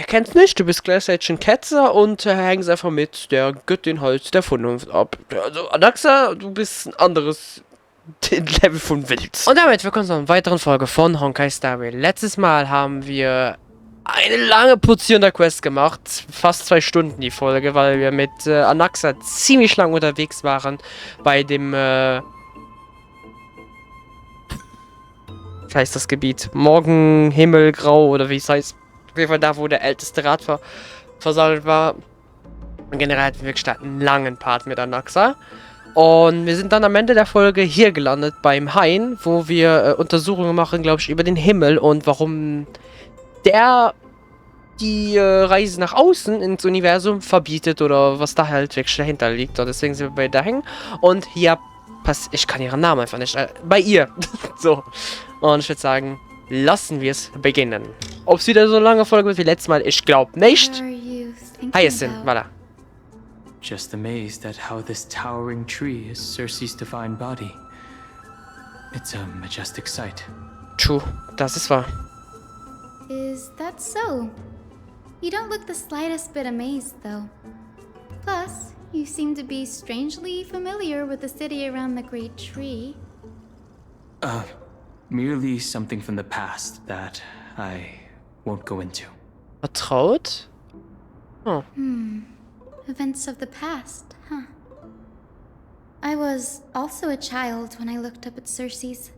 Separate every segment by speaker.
Speaker 1: kennst nicht, du bist gleichzeitig ein Ketzer und hängst einfach mit der Göttin halt der Vernunft ab. Also, Anaxa, du bist ein anderes Level von Wild. Und damit willkommen zu einer weiteren Folge von Honkai Star Rail. Letztes Mal haben wir eine lange Portion der Quest gemacht. Fast 2 Stunden die Folge, weil wir mit Anaxa ziemlich lang unterwegs waren. Bei dem, wie heißt das Gebiet? Morgenhimmelgrau oder wie es heißt. Auf jeden Fall da, wo der älteste Rat versammelt war. Und generell hatten wir wirklich einen langen Part mit Anaxa. Und wir sind dann am Ende der Folge hier gelandet beim Hain, wo wir Untersuchungen machen, glaube ich, über den Himmel und warum der die Reise nach außen ins Universum verbietet oder was da halt wirklich dahinter liegt. Und deswegen sind wir bei da hängen. Und hier ich kann ihren Namen einfach nicht. Bei ihr. So. Und ich würde sagen, lassen wir es beginnen. Ob es wieder so eine lange Folge wird wie letztes Mal, ich glaube nicht. Hyacinth, voilà.
Speaker 2: Just amazed at how this towering tree is Circe's divine body. It's a majestic sight.
Speaker 1: True, das ist wahr.
Speaker 3: Is that so? You don't look the slightest bit amazed, though. Plus, you seem to be strangely familiar with the city around the great tree.
Speaker 2: Merely something from the past that I won't go into.
Speaker 1: Vertraut? Oh.
Speaker 3: Events of the past, huh? I was also a child when I looked up at Circe's.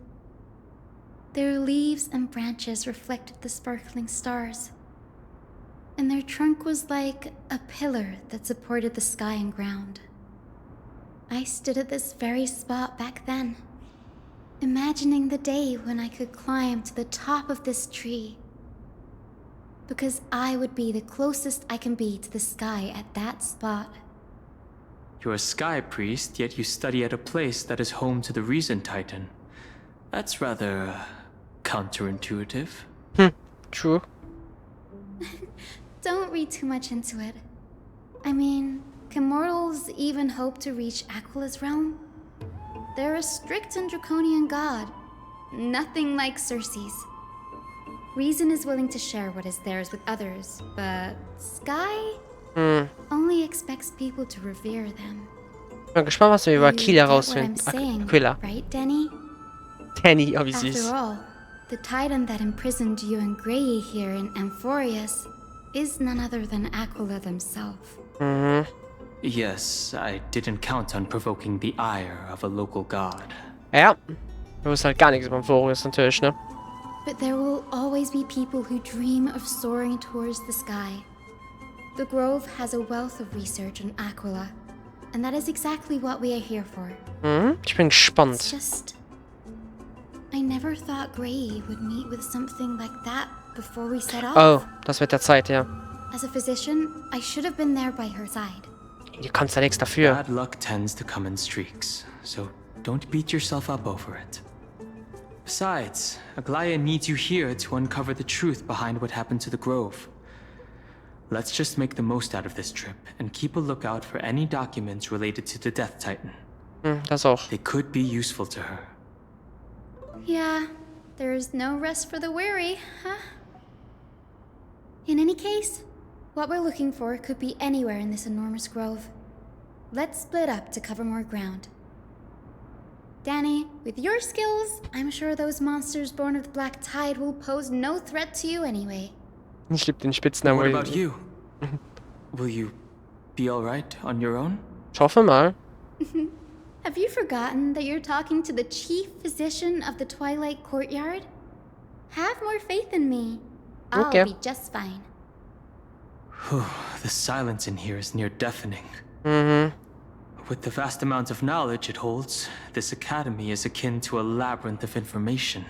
Speaker 3: Their leaves and branches reflected the sparkling stars, and their trunk was like a pillar that supported the sky and ground. I stood at this very spot back then, imagining the day when I could climb to the top of this tree. Because I would be the closest I can be to the sky at that spot.
Speaker 2: You're a sky priest, yet you study at a place that is home to the Ryzen Titan. That's rather counterintuitive.
Speaker 1: True.
Speaker 3: Don't read too much into it. I mean, can mortals even hope to reach Aquila's realm? They're a strict and draconian god. Nothing like Circe's. Reason is willing to share what is theirs with others, but Sky only expects people to revere them.
Speaker 1: Ich bin gespannt, was wir über Aquila rausfinden. Aquila.
Speaker 3: Right, Danny?
Speaker 1: Danny, oh wie süß.
Speaker 3: After all, the titan that imprisoned you and Grey here in Amphorius is none other than Aquila themselves.
Speaker 2: Yes, I didn't count on provoking the ire of a local god.
Speaker 1: Ja, du wusstest halt gar nichts über Amphorius natürlich, ne?
Speaker 3: But there will always be people who dream of soaring towards the sky. The Grove has a wealth of research on Aquila, and that is exactly what we are here for.
Speaker 1: Ich bin gespannt.
Speaker 3: It's just, I never thought Grey would meet with something like that before we set off.
Speaker 1: Oh, das wird der Zeit, ja.
Speaker 3: As a physician, I should have been there by her side.
Speaker 1: Du kannst ja nichts dafür.
Speaker 2: Bad luck tends to come in streaks, so don't beat yourself up over it. Besides, Aglaya needs you here to uncover the truth behind what happened to the Grove. Let's just make the most out of this trip and keep a lookout for any documents related to the Death Titan.
Speaker 1: Das auch.
Speaker 2: They could be useful to her.
Speaker 3: Yeah, there's no rest for the weary, huh? In any case, what we're looking for could be anywhere in this enormous grove. Let's split up to cover more ground. Danny, with your skills, I'm sure those monsters born of the Black Tide will pose no threat to you anyway.
Speaker 1: Ich liebe den Spitznamen.
Speaker 2: What about you? Will you be alright on your own?
Speaker 1: Ich hoffe mal.
Speaker 3: Have you forgotten that you're talking to the chief physician of the Twilight Courtyard? Have more faith in me. I'll be just fine.
Speaker 2: The silence in here is near deafening. With the vast amount of knowledge it holds, this academy is akin to a labyrinth of information.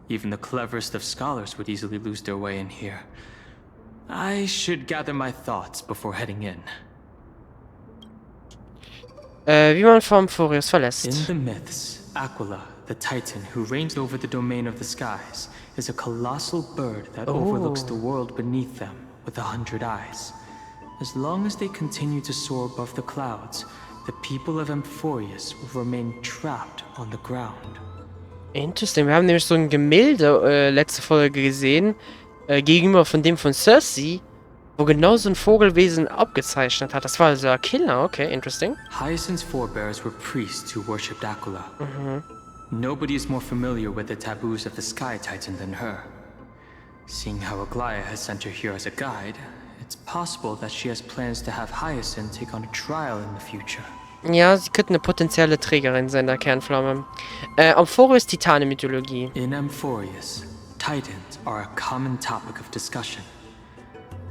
Speaker 2: Even the cleverest of scholars would easily lose their way in here. I should gather my thoughts before heading in.
Speaker 1: Wie man vom Amphorius verlässt.
Speaker 2: In the myths, Aquila, the titan who reigns over the domain of the skies, is a colossal bird that overlooks the world beneath them with 100 eyes. As long as they continue to soar above the clouds, the people of Amphorius will remain trapped on the ground.
Speaker 1: Interesting. Wir haben nämlich so ein Gemälde letzte Folge gesehen, gegenüber von dem von Cersei, wo genau so ein Vogelwesen abgezeichnet hat. Das war also ein Killer. Okay, interesting.
Speaker 2: Hyacinth's forebears were priests who worshipped Aquila. Nobody is more familiar with the taboos of the Sky Titan than her. Seeing how Aglaia has sent her here as a guide, it's possible that she has plans to have Hyacinth take on a trial in the future.
Speaker 1: Ja, sie könnte eine potenzielle Trägerin sein, der Kernflamme. Amphorius Titanen-Mythologie.
Speaker 2: In Amphorius, Titans are a common topic of discussion.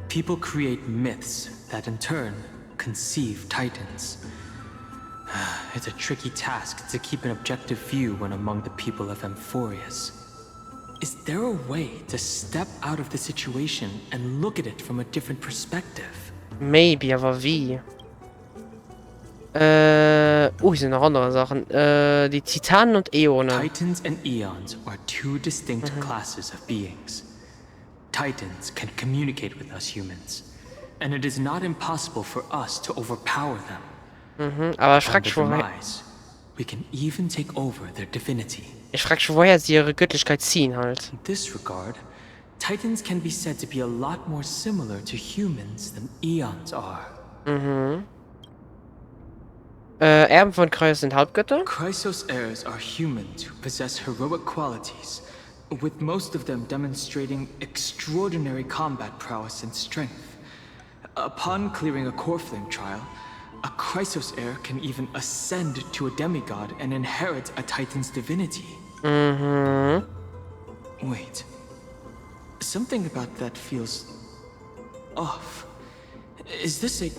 Speaker 2: People create myths that in turn conceive Titans. It's a tricky task to keep an objective view when among the people of Amphorius. Is there a way to step out of the situation and look at it from a different perspective?
Speaker 1: Maybe, aber wie? Hier sind noch andere Sachen. Die Titanen und Äone.
Speaker 2: Titans and Eons are two distinct classes of beings. Titans can communicate with us humans, and it is not impossible for us to overpower them.
Speaker 1: Aber ich
Speaker 2: On
Speaker 1: frag
Speaker 2: the
Speaker 1: mich, woher...
Speaker 2: demise, we can even take over their divinity.
Speaker 1: Ich frag mich, woher sie ihre Göttlichkeit ziehen halt.
Speaker 2: In this regard, Titans can be said to be a lot more similar to humans than Eons are.
Speaker 1: Erben von Kreis sind Halbgötter?
Speaker 2: Chrysos heirs are humans who possess heroic qualities, with most of them demonstrating extraordinary combat prowess and strength. Upon clearing a core flame trial, a Chrysos heir can even ascend to a demigod and inherit a Titan's divinity. Wait. Something about that feels off. Is this a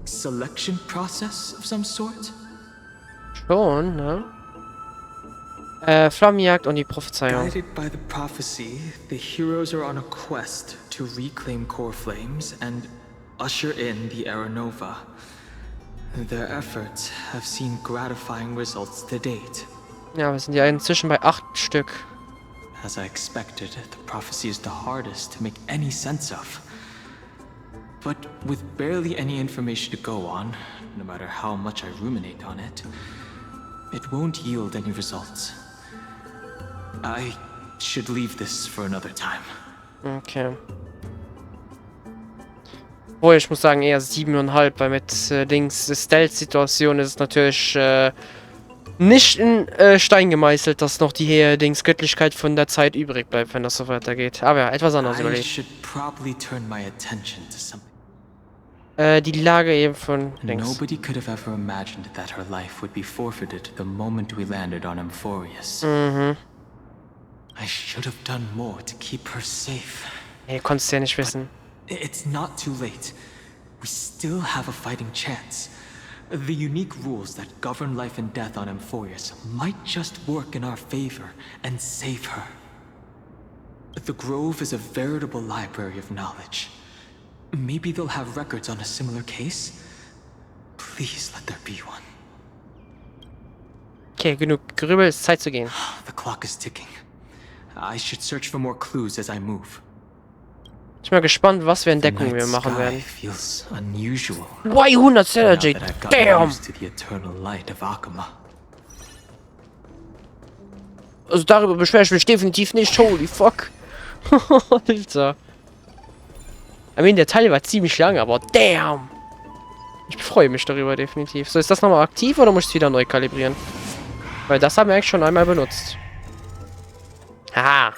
Speaker 2: selection process of some sort?
Speaker 1: Schon, ne? Flammenjagd und die Prophezeiung.
Speaker 2: Guided by the prophecy, the heroes are on a quest to reclaim core flames and usher in the Era Nova. Their efforts have seen gratifying results to date.
Speaker 1: Ja, wir sind ja inzwischen bei 8 Stück.
Speaker 2: As I expected, the prophecy is the hardest to make any sense of. But with barely any information to go on, no matter how much I ruminate on it, it won't yield any results. I should leave this for another time.
Speaker 1: Okay. Oh, ich muss sagen eher 7,5, weil mit Stealth-Situation ist es natürlich nicht in Stein gemeißelt, dass noch die Göttlichkeit von der Zeit übrig bleibt, wenn das so weitergeht. Aber ja, etwas anderes
Speaker 2: I
Speaker 1: überlegt.
Speaker 2: should probably turn my attention to something.
Speaker 1: Die Lage eben von links.
Speaker 2: Nobody could have ever imagined that her life would be forfeited the moment we landed on Amphorius. I should have done more to keep her safe.
Speaker 1: Nee, konntest ja nicht wissen.
Speaker 2: It's not too late. We still have a fighting chance. The unique rules that govern life and death on Amphorius might just work in our favor and save her. The Grove is a veritable library of knowledge. Maybe they'll have records on a similar case. Please let there be one.
Speaker 1: Okay, genug Gerübel, ist Zeit zu gehen.
Speaker 2: The clock is ticking. I should search for more clues as I move.
Speaker 1: Ich bin mal gespannt, was für Entdeckungen wir
Speaker 2: Night
Speaker 1: machen
Speaker 2: sky
Speaker 1: werden.
Speaker 2: feels unusual.
Speaker 1: 200
Speaker 2: Now
Speaker 1: Synergy,
Speaker 2: that I've gotten
Speaker 1: damn!
Speaker 2: used to the eternal light of Akama.
Speaker 1: Also darüber beschwere ich mich definitiv nicht, holy fuck. Alter. I mean, der Teil war ziemlich lang, aber damn! Ich freue mich darüber definitiv. So, ist das nochmal aktiv oder muss ich es wieder neu kalibrieren? Weil das haben wir eigentlich schon einmal benutzt. Haha.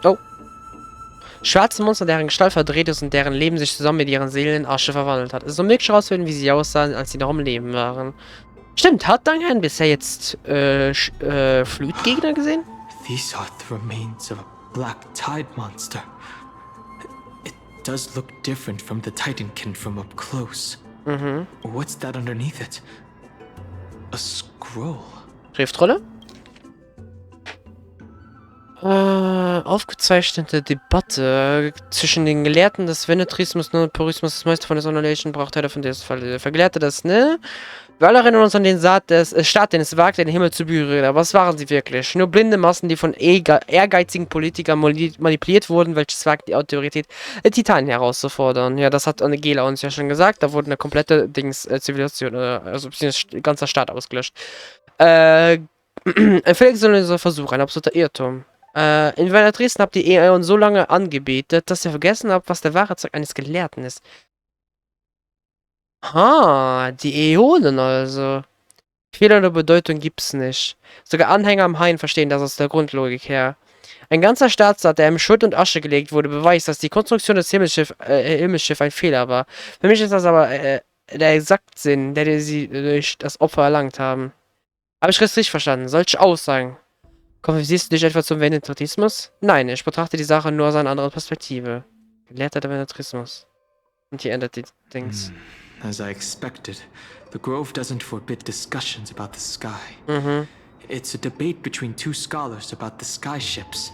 Speaker 1: Oh. Schwarze Monster, deren Gestalt verdreht ist und deren Leben sich zusammen mit ihren Seelen in Asche verwandelt hat. Es ist so möglich herausfinden, wie sie aussahen, als sie noch im Leben waren. Stimmt, hat Duncan bisher jetzt Flutgegner gesehen?
Speaker 2: These are the remains of a black tide monster. It does look different from the Titankin from up close. What's that underneath it? A scroll.
Speaker 1: Schriftrolle? Aufgezeichnete Debatte zwischen den Gelehrten des Venetrismus und Papyrus, das meiste von der Annihilation braucht er davon, der Vergelehrte das, ne? Wir alle erinnern uns an den Staat, den es wagt, den Himmel zu berühren. Aber was waren sie wirklich? Nur blinde Massen, die von ehrgeizigen Politikern manipuliert wurden, welches wagt, die Autorität der Titanen herauszufordern. Ja, das hat Angela uns ja schon gesagt. Da wurde eine komplette Zivilisation, also ein ganzer Staat ausgelöscht. Ein völlig sinnloser Versuch, ein absoluter Irrtum. In Dresden habt ihr Äon so lange angebetet, dass ihr vergessen habt, was der wahre Zweck eines Gelehrten ist. Die Äonen also. Fehler der Bedeutung gibt's nicht. Sogar Anhänger am Hain verstehen das aus der Grundlogik her. Ein ganzer Staatsstaat, der in Schutt und Asche gelegt wurde, beweist, dass die Konstruktion des Himmelsschiffs ein Fehler war. Für mich ist das aber der Exaktsinn, der sie durch das Opfer erlangt haben. Habe ich das richtig verstanden? Solche Aussagen. Konfessierst du dich etwa zum Venetrismus? Nein, ich betrachte die Sache nur aus einer anderen Perspektive. Gelehrter der Venetrismus. Und hier endet die Dings.
Speaker 2: As I expected, the Grove doesn't forbid discussions about the sky. It's a debate between two scholars about the sky ships.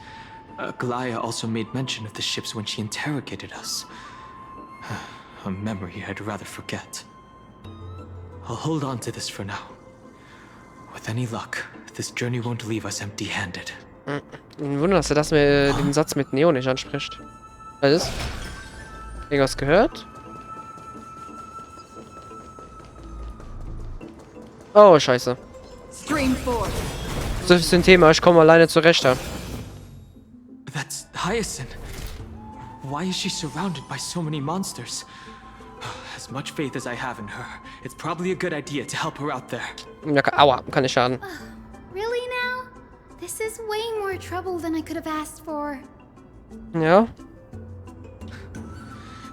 Speaker 2: Galaya also made mention of the ships when she interrogated us. A memory I'd rather forget. I'll hold on to this for now. With any luck, this journey won't leave us empty-handed.
Speaker 1: Ein Wunder, dass er das mit den Satz mit Neo nicht anspricht. Was ist? Irgendwas gehört? Oh, scheiße. So ist ein Thema, ich komme alleine zurecht.
Speaker 2: That's Hyacinth. Why is she surrounded by so many monsters? As much faith as I have in her, it's probably a good idea to help her out there.
Speaker 1: Ja, aua, kann nicht schaden.
Speaker 3: Really now? This is way more trouble than I could have asked for.
Speaker 1: Ja.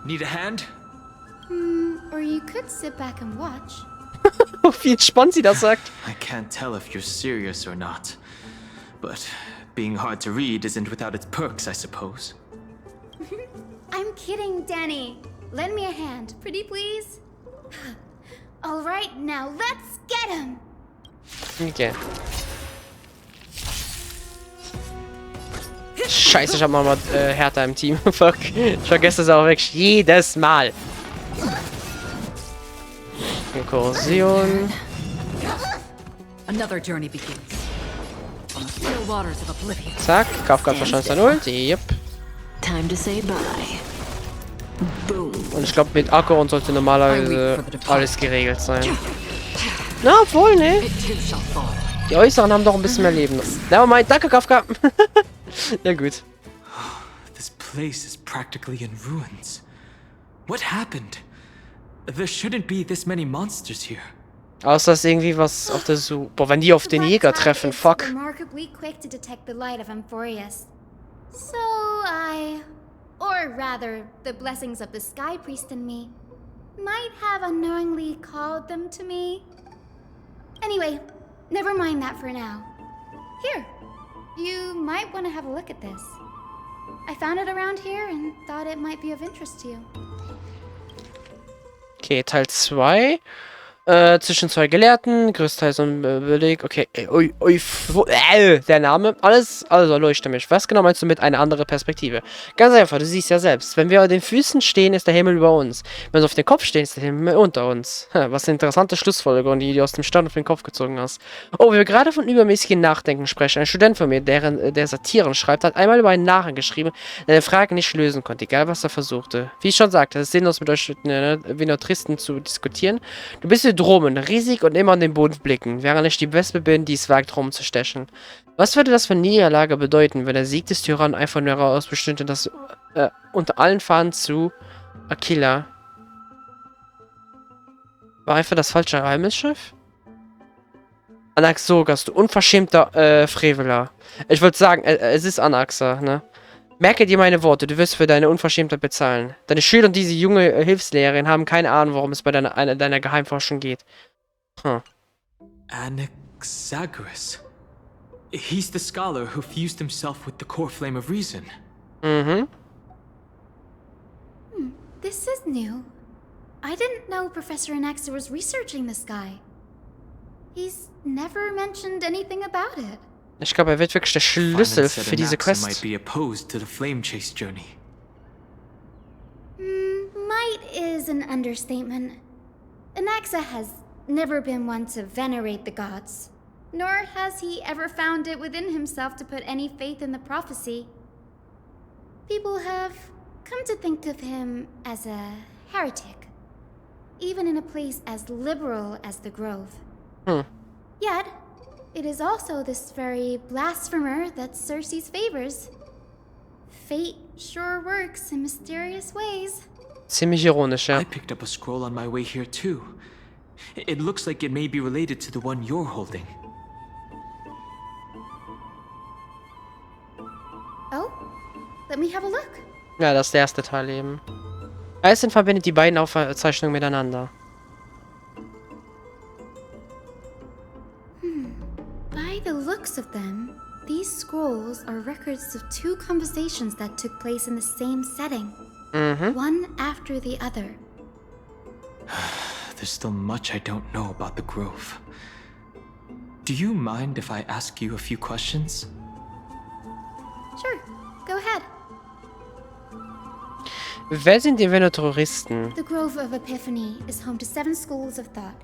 Speaker 2: Need a hand?
Speaker 3: Or you could sit back and watch.
Speaker 1: Wie entspannt sie das sagt.
Speaker 2: I can't tell if you're serious or not. But being hard to read isn't without its perks, I suppose.
Speaker 3: I'm kidding, Danny. Lend me a hand, pretty please. All right, now let's get him.
Speaker 1: Okay. Scheiße, ich hab mal Hertha im Team. Fuck. Ich vergesse es auch wirklich jedes Mal. Korrosion.
Speaker 4: Another journey begins. On the still waters of oblivion.
Speaker 1: Zack, Kafka wahrscheinlich sein Ult. Yep.
Speaker 4: Time to say bye. Boom.
Speaker 1: Und ich glaube, mit Akku und sollte normalerweise alles geregelt sein. Na, obwohl, ne? Die Äußeren haben doch ein bisschen mehr Leben. Nevermind, danke, Kafka. Ja, gut.
Speaker 2: This place is practically in ruins. What happened? There shouldn't be this many monsters here.
Speaker 1: Außer dass irgendwie was auf der Suche. Boah, wenn die auf den Jäger treffen, fuck.
Speaker 3: Remarkably quick to detect the light of Amphorius. So or rather, the blessings of the Sky Priest in me, might have unknowingly called them to me. Anyway, never mind that for now. Here, you might want to have a look at this. I found it around here and thought it might be of interest to you.
Speaker 1: Okay, Teil 2. Zwischen zwei Gelehrten, größtenteils unbelegt. Okay, der Name, alles, also erleuchte mich. Was genau meinst du mit einer anderen Perspektive? Ganz einfach, du siehst ja selbst. Wenn wir auf den Füßen stehen, ist der Himmel über uns. Wenn wir auf den Kopf stehen, ist der Himmel unter uns. Was eine interessante Schlussfolgerung, die du aus dem Stand auf den Kopf gezogen hast. Oh, wie wir gerade von übermäßigem Nachdenken sprechen. Ein Student von mir, der Satiren schreibt, hat einmal über einen Narren geschrieben, der eine Frage nicht lösen konnte, egal was er versuchte. Wie ich schon sagte, es ist sinnlos mit euch Venetristen zu diskutieren. Du bist Dromen, riesig und immer an den Boden blicken, während ich die Wespe bin, die es wagt, rumzustechen. Was würde das für eine Niederlage bedeuten, wenn der Sieg des Tyrannen einfach nur daraus bestünde, dass unter allen Fahnen zu Aquila war einfach das falsche Heimesschiff? Anaxogas, du unverschämter Freveler. Ich wollte sagen, es ist Anaxa, ne? Merke dir meine Worte, du wirst für deine Unverschämtheit bezahlen. Deine Schüler und diese junge Hilfslehrerin haben keine Ahnung, worum es bei deiner Geheimforschung geht.
Speaker 2: Anaxagoras. He's the scholar who fused himself with the core flame of reason.
Speaker 3: This is new. I didn't know Professor Anaxa was researching the sky. He's never mentioned anything about it.
Speaker 1: Ich glaube, er wird wirklich der Schlüssel für diese Quest.
Speaker 2: Might be opposed to the flame chase journey.
Speaker 3: Might is an understatement. Anaxa has never been one to venerate the gods, nor has he ever found it within himself to put any faith in the prophecy. People have come to think of him as a heretic, even in a place as liberal as the Grove. Yet, it is also this very blasphemer that Cersei's favors. Fate sure works in mysterious ways.
Speaker 1: Ziemlich ironisch, ja.
Speaker 2: I picked up a scroll on my way here too. It looks like it may be related to the one you're holding.
Speaker 3: Oh? Let me have a look.
Speaker 1: Ja, das ist der erste Teil eben. Ryzen verbindet die beiden Aufzeichnungen miteinander.
Speaker 3: By the looks of them, these scrolls are records of two conversations that took place in the same setting. One after the other.
Speaker 2: There's still much I don't know about the Grove. Do you mind if I ask you a few questions?
Speaker 3: Sure, go ahead.
Speaker 1: Wer sind die Venetoristen?
Speaker 3: The Grove of Epiphany is home to 7 schools of thought.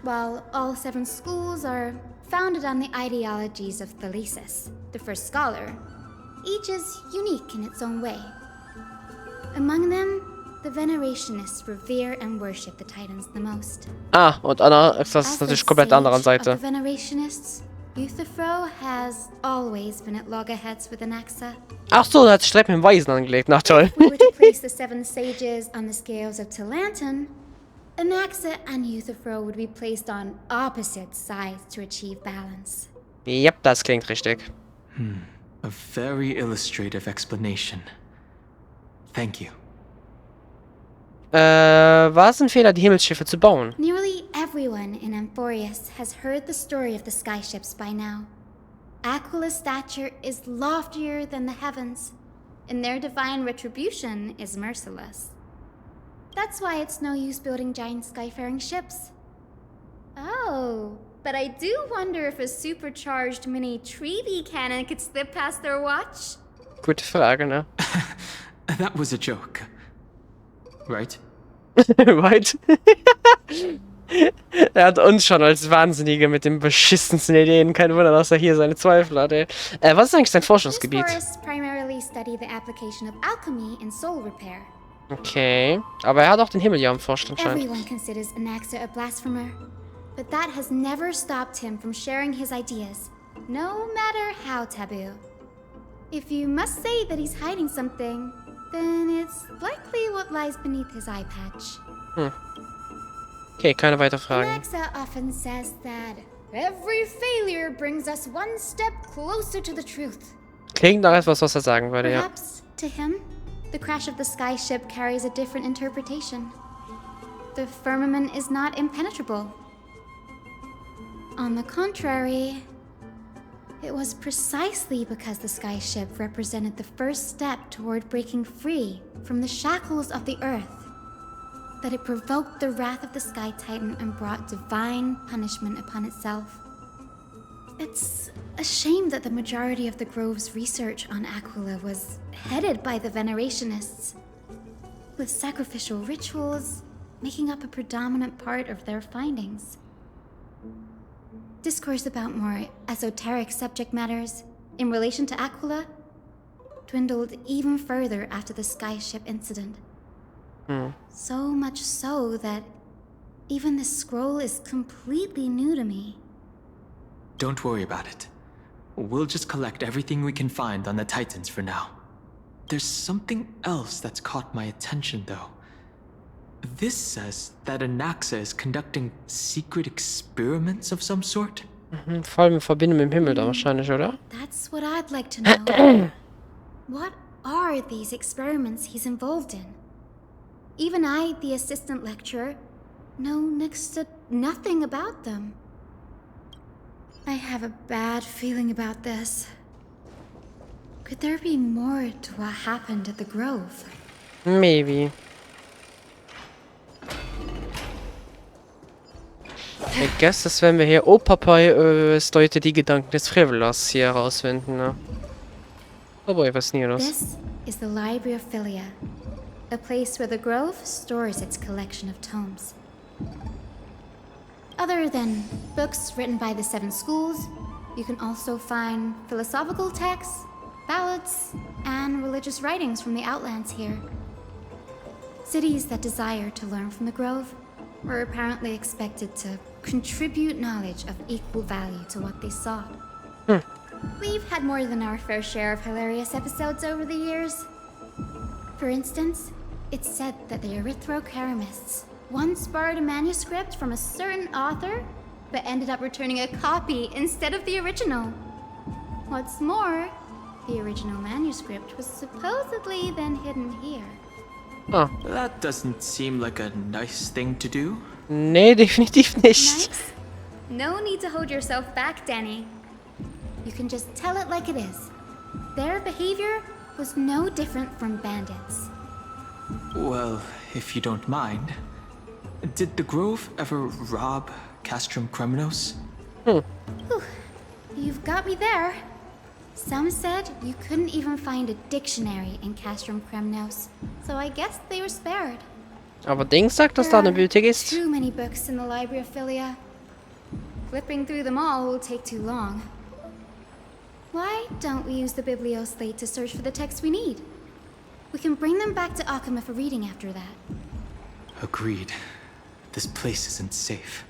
Speaker 3: While all 7 schools are founded on the ideologies of Thalesis, the first scholar, each is unique in its own way. Among them, the Venerationists revere and worship the Titans the most.
Speaker 1: Ah, und Anna, das ist natürlich komplett der anderen Seite.
Speaker 3: The Venerationists, Euthyphro has always been at loggerheads with Anaxa.
Speaker 1: Ach so, da hat sich Streit mit dem Weisen angelegt. Na toll.
Speaker 3: If we were to place the 7 sages on the scales of Talanton, Anaxa and Euthyphro would be placed on opposite sides to achieve balance.
Speaker 1: Yep, das klingt richtig.
Speaker 2: A very illustrative explanation. Thank you.
Speaker 1: War es ein Fehler, die Himmelsschiffe zu bauen?
Speaker 3: Nearly everyone in Amphorius has heard the story of the skyships by now. Aquila's stature is loftier than the heavens, and their divine retribution is merciless. That's why it's no use building giant skyfaring ships. Oh, but I do wonder if a supercharged mini Treaty cannon could slip past their watch.
Speaker 1: Gute Frage, ne?
Speaker 2: That was a joke. Right?
Speaker 1: Right? Er hat uns schon als Wahnsinnige mit den beschissensten Ideen. Kein Wunder, dass er hier seine Zweifel hat, ey. Was ist eigentlich sein Forschungsgebiet?
Speaker 3: These forests primarily study the application of alchemy in soul repair.
Speaker 1: Okay. Aber er hat auch den Himmel ja erforscht anscheinend.
Speaker 3: Everyone considers Anaxa a blasphemer, but that has never stopped him from sharing his ideas, no matter how taboo. If you must say that he's hiding something, then it's likely what lies beneath his eye patch.
Speaker 1: Okay, keine weiteren Fragen.
Speaker 3: Anaxa often says that every failure brings us one step closer to the truth.
Speaker 1: Klingt nach etwas, was er sagen würde, ja.
Speaker 3: Perhaps, to him, the crash of the skyship carries a different interpretation. The firmament is not impenetrable. On the contrary, it was precisely because the skyship represented the first step toward breaking free from the shackles of the earth that it provoked the wrath of the Sky Titan and brought divine punishment upon itself. It's a shame that the majority of the Grove's research on Aquila was headed by the Venerationists, with sacrificial rituals making up a predominant part of their findings. Discourse about more esoteric subject matters in relation to Aquila dwindled even further after the skyship incident. So much so that even this scroll is completely new to me.
Speaker 2: Don't worry about it. We'll just collect everything we can find on the Titans for now. There's something else that's caught my attention, though. This says that Anaxa is conducting secret experiments of some sort.
Speaker 1: Vor allem in Verbindung mit dem Himmel da wahrscheinlich, oder?
Speaker 3: That's what I'd like to know. What are these experiments he's involved in? Even I, the assistant lecturer, know next to nothing about them. I have a bad feeling about this. Could there be more to what happened at the Grove?
Speaker 1: Maybe. Ich guess, das werden wir hier Papyrus deute die Gedanken des Frevlers hier herausfinden, ne? Aber ich weiß nie, was.
Speaker 3: This is the Library of Philia, a place where the Grove stores its collection of tomes. Other than books written by the 7 schools, you can also find philosophical texts, ballads, and religious writings from the Outlands here. Cities that desire to learn from the Grove were apparently expected to contribute knowledge of equal value to what they sought. We've had more than our fair share of hilarious episodes over the years. For instance, it's said that the erythrocheramists once borrowed a manuscript from a certain author, but ended up returning a copy instead of the original. What's more, the original manuscript was supposedly then hidden here.
Speaker 1: Ah.
Speaker 2: That doesn't seem like a nice thing to do.
Speaker 1: Nee, definitiv nicht.
Speaker 3: Nice? No need to hold yourself back, Danny. You can just tell it like it is. Their behavior was no different from bandits.
Speaker 2: Well, if you don't mind, did the Grove ever rob Castrum Kremnos?
Speaker 3: You've got me there. Some said you couldn't even find a dictionary in Castrum Kremnos, so I guess they were spared.
Speaker 1: Aber Dings sagt, dass da eine Bibliothek ist.
Speaker 3: Too many books in the Library of Philia. Flipping through them all will take too long. Why don't we use the biblioslate to search for the texts we need? We can bring them back to Akama for reading after that.
Speaker 2: Agreed. This place isn't safe.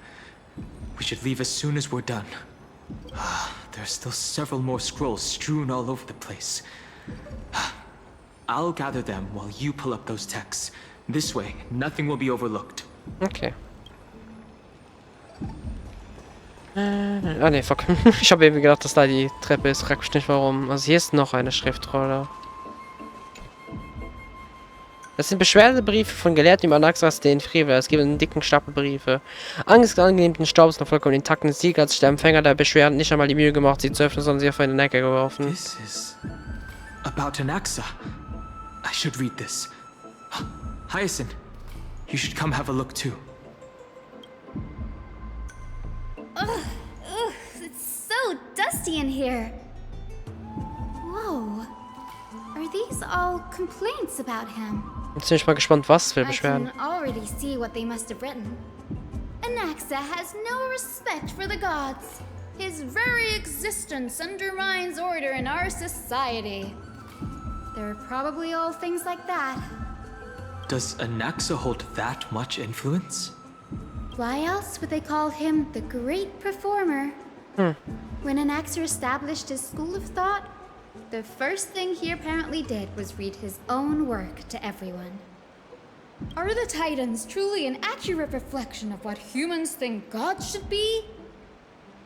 Speaker 2: We should leave as soon as we're done. There are still several more scrolls strewn all over the place. I'll gather them while you pull up those texts. This way, nothing will be overlooked.
Speaker 1: Okay. Ah ne, fuck. Ich habe eben gedacht, dass da die Treppe ist. Frag mich nicht warum. Also hier ist noch eine Schriftrolle. Das sind Beschwerdebriefe von Gelehrten über Anaxas den Frevlers. Es gibt einen dicken Stapel Briefe. Angesichts angenehmten Staubs noch vollkommen intakten Sieg hat sich der Empfänger der Beschwerden nicht einmal die Mühe gemacht, sie zu öffnen, sondern sie auf eine Necke geworfen.
Speaker 2: This is about Anaxa. I should read this. Hyacinth, you should come have a look too.
Speaker 3: Ugh, it's so dusty in here. Whoa. Are these all complaints about him?
Speaker 1: Jetzt bin ich mal gespannt, was für
Speaker 3: I
Speaker 1: Beschwerden.
Speaker 3: can already see what they must have written. Anaxa has no respect for the gods. His very existence undermines order in our society. They're probably all things like that.
Speaker 2: Does Anaxa hold that much influence?
Speaker 3: Why else would they call him the Great Performer? When Anaxa established his school of thought, the first thing he apparently did was read his own work to everyone. Are the Titans truly an accurate reflection of what humans think gods should be?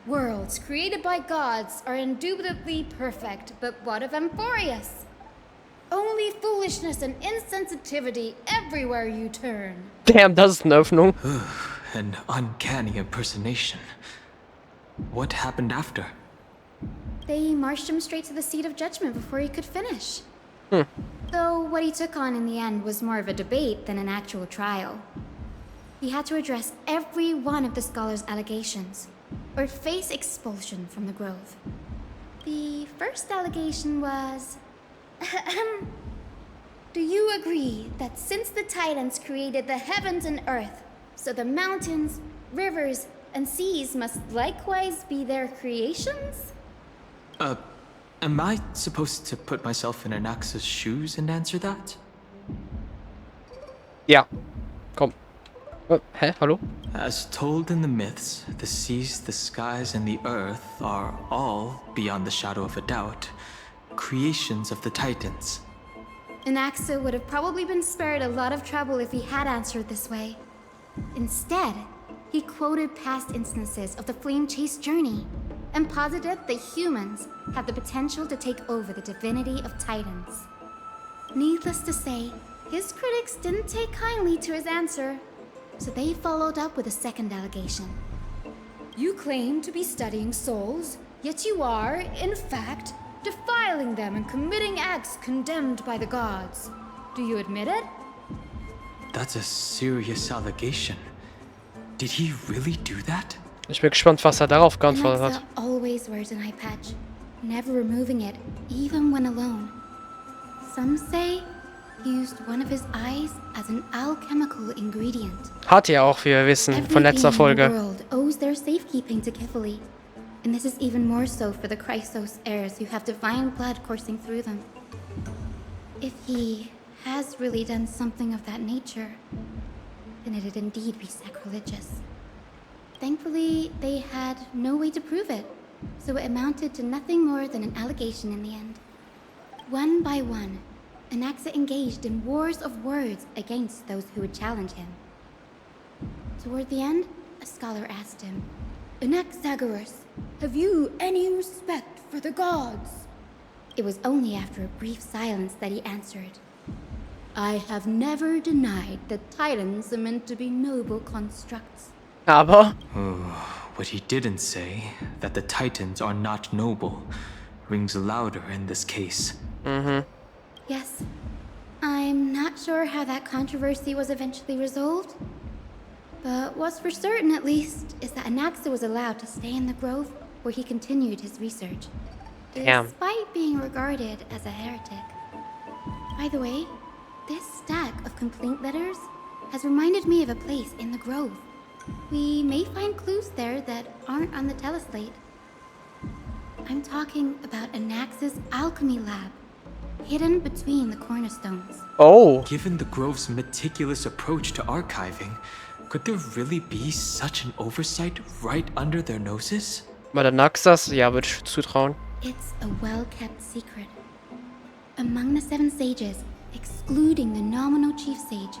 Speaker 3: Worlds created by gods are indubitably perfect, but what of Emporius? Only foolishness and insensitivity everywhere you turn.
Speaker 1: Damn, das ist eine Öffnung.
Speaker 2: An uncanny impersonation. What happened after?
Speaker 3: They marched him straight to the seat of judgment before he could finish. Though what he took on in the end was more of a debate than an actual trial. He had to address every one of the scholar's allegations, or face expulsion from the Grove. The first allegation was... Do you agree that since the Titans created the heavens and earth, so the mountains, rivers, and seas must likewise be their creations?
Speaker 2: Am I supposed to put myself in Anaxa's shoes and answer that?
Speaker 1: Ja. Komm. Hä? Hallo?
Speaker 2: As told in the myths, the seas, the skies, and the earth are all, beyond the shadow of a doubt, creations of the Titans.
Speaker 3: Anaxa would have probably been spared a lot of trouble if he had answered this way. Instead, he quoted past instances of the Flame Chase journey, and posited that humans have the potential to take over the divinity of Titans. Needless to say, his critics didn't take kindly to his answer, so they followed up with a second allegation. You claim to be studying souls, yet you are, in fact, defiling them and committing acts condemned by the gods. Do you admit it?
Speaker 2: That's a serious allegation. Did he really do that?
Speaker 1: Ich bin gespannt, was er darauf geantwortet
Speaker 3: Alexa
Speaker 1: hat.
Speaker 3: always wears an eye patch, never removing it, even when alone. Some say he used one of his eyes as an alchemical ingredient.
Speaker 1: Hat er auch, wie wir wissen, von letzter
Speaker 3: Every being in the
Speaker 1: Folge.
Speaker 3: world owes their safekeeping to Kifili. And this is even more so for the Chrysos heirs who have divine blood coursing through them. If he has really done something of that nature, then it'd indeed be sacrilegious. Thankfully, they had no way to prove it, so it amounted to nothing more than an allegation in the end. One by one, Anaxa engaged in wars of words against those who would challenge him. Toward the end, a scholar asked him, "Anaxagoras, have you any respect for the gods?" It was only after a brief silence that he answered, "I have never denied that titans are meant to be noble constructs."
Speaker 1: Aber
Speaker 2: What he didn't say, that the Titans are not noble, rings louder in this case.
Speaker 3: Yes. I'm not sure how that controversy was eventually resolved. But what's for certain, at least, is that Anaxa was allowed to stay in the grove where he continued his research.
Speaker 1: Damn.
Speaker 3: Despite being regarded as a heretic. By the way, this stack of complaint letters has reminded me of a place in the grove. We may find clues there that aren't on the teleslate. I'm talking about Anaxa's alchemy lab, hidden between the cornerstones.
Speaker 1: oh,
Speaker 2: Given the Grove's meticulous approach to archiving, could there really be such an oversight right under their noses?
Speaker 1: bei der Naxas, ja, würde ich zutrauen.
Speaker 3: It's a well-kept secret. Among the 7 sages, excluding the nominal chief sage,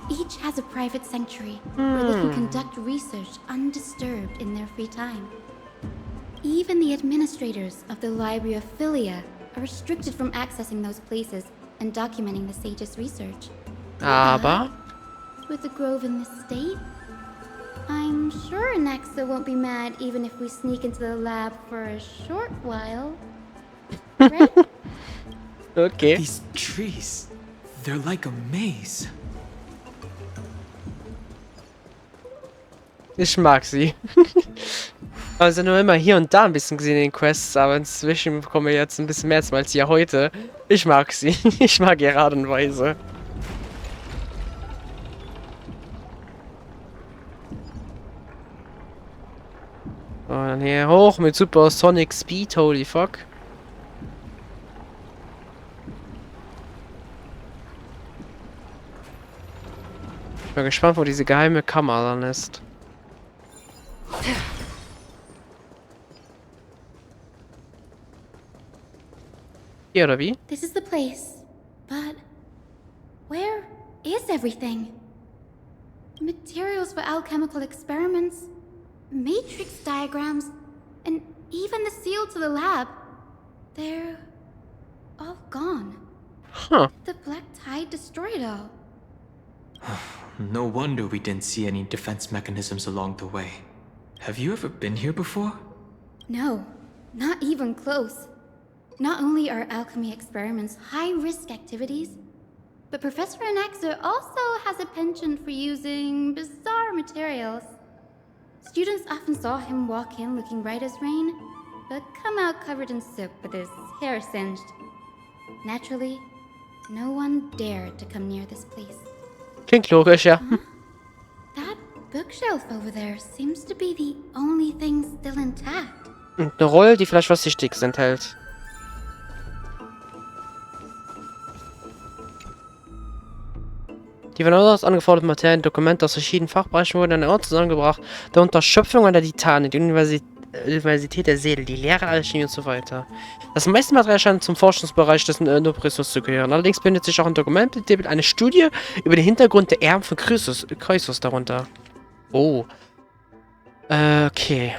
Speaker 3: each has a private sanctuary where they can conduct research undisturbed in their free time. Even the administrators of the Library of Philia are restricted from accessing those places and documenting the sage's research.
Speaker 1: Aber
Speaker 3: With the grove in this state, I'm sure Anaxa won't be mad even if we sneak into the lab for a short while. Right?
Speaker 1: okay.
Speaker 2: These trees, they're like a maze.
Speaker 1: Ich mag sie. Also nur immer hier und da ein bisschen gesehen in den Quests, aber inzwischen bekommen wir jetzt ein bisschen mehr als ja heute. Ich mag sie. Ich mag ihre Art und Weise. So, dann hier hoch mit Super Sonic Speed, holy fuck. Ich bin gespannt, wo diese geheime Kammer dann ist. Hier oder wie?
Speaker 3: This is the place, but where is everything? Materials for alchemical experiments, matrix diagrams, and even the seal to the lab. They're all gone.
Speaker 1: Huh.
Speaker 3: The black tide destroyed it all.
Speaker 2: No wonder we didn't see any defense mechanisms along the way. Have you ever been here before?
Speaker 3: No, not even close. Not only are alchemy experiments high-risk activities, but Professor Anaxa also has a penchant for using bizarre materials. Students often saw him walk in looking bright as rain, but come out covered in soot with his hair singed. Naturally, no one dared to come near this place.
Speaker 1: Klingt logisch, ja.
Speaker 3: That bookshelf over there seems to be the only thing still intact.
Speaker 1: Und eine Rolle, die vielleicht was Wichtiges enthält. Die von aus angeforderten Materialien, Dokumente aus verschiedenen Fachbereichen wurden an einen Ort zusammengebracht, darunter Schöpfungen der Titanen, die Universität der Seele, die Lehre Alchemie und so weiter. Das meiste Material scheint zum Forschungsbereich des Papyrus zu gehören. Allerdings findet sich auch ein Dokument mit eine Studie über den Hintergrund der Erben von Chrysos darunter. Oh. Okay.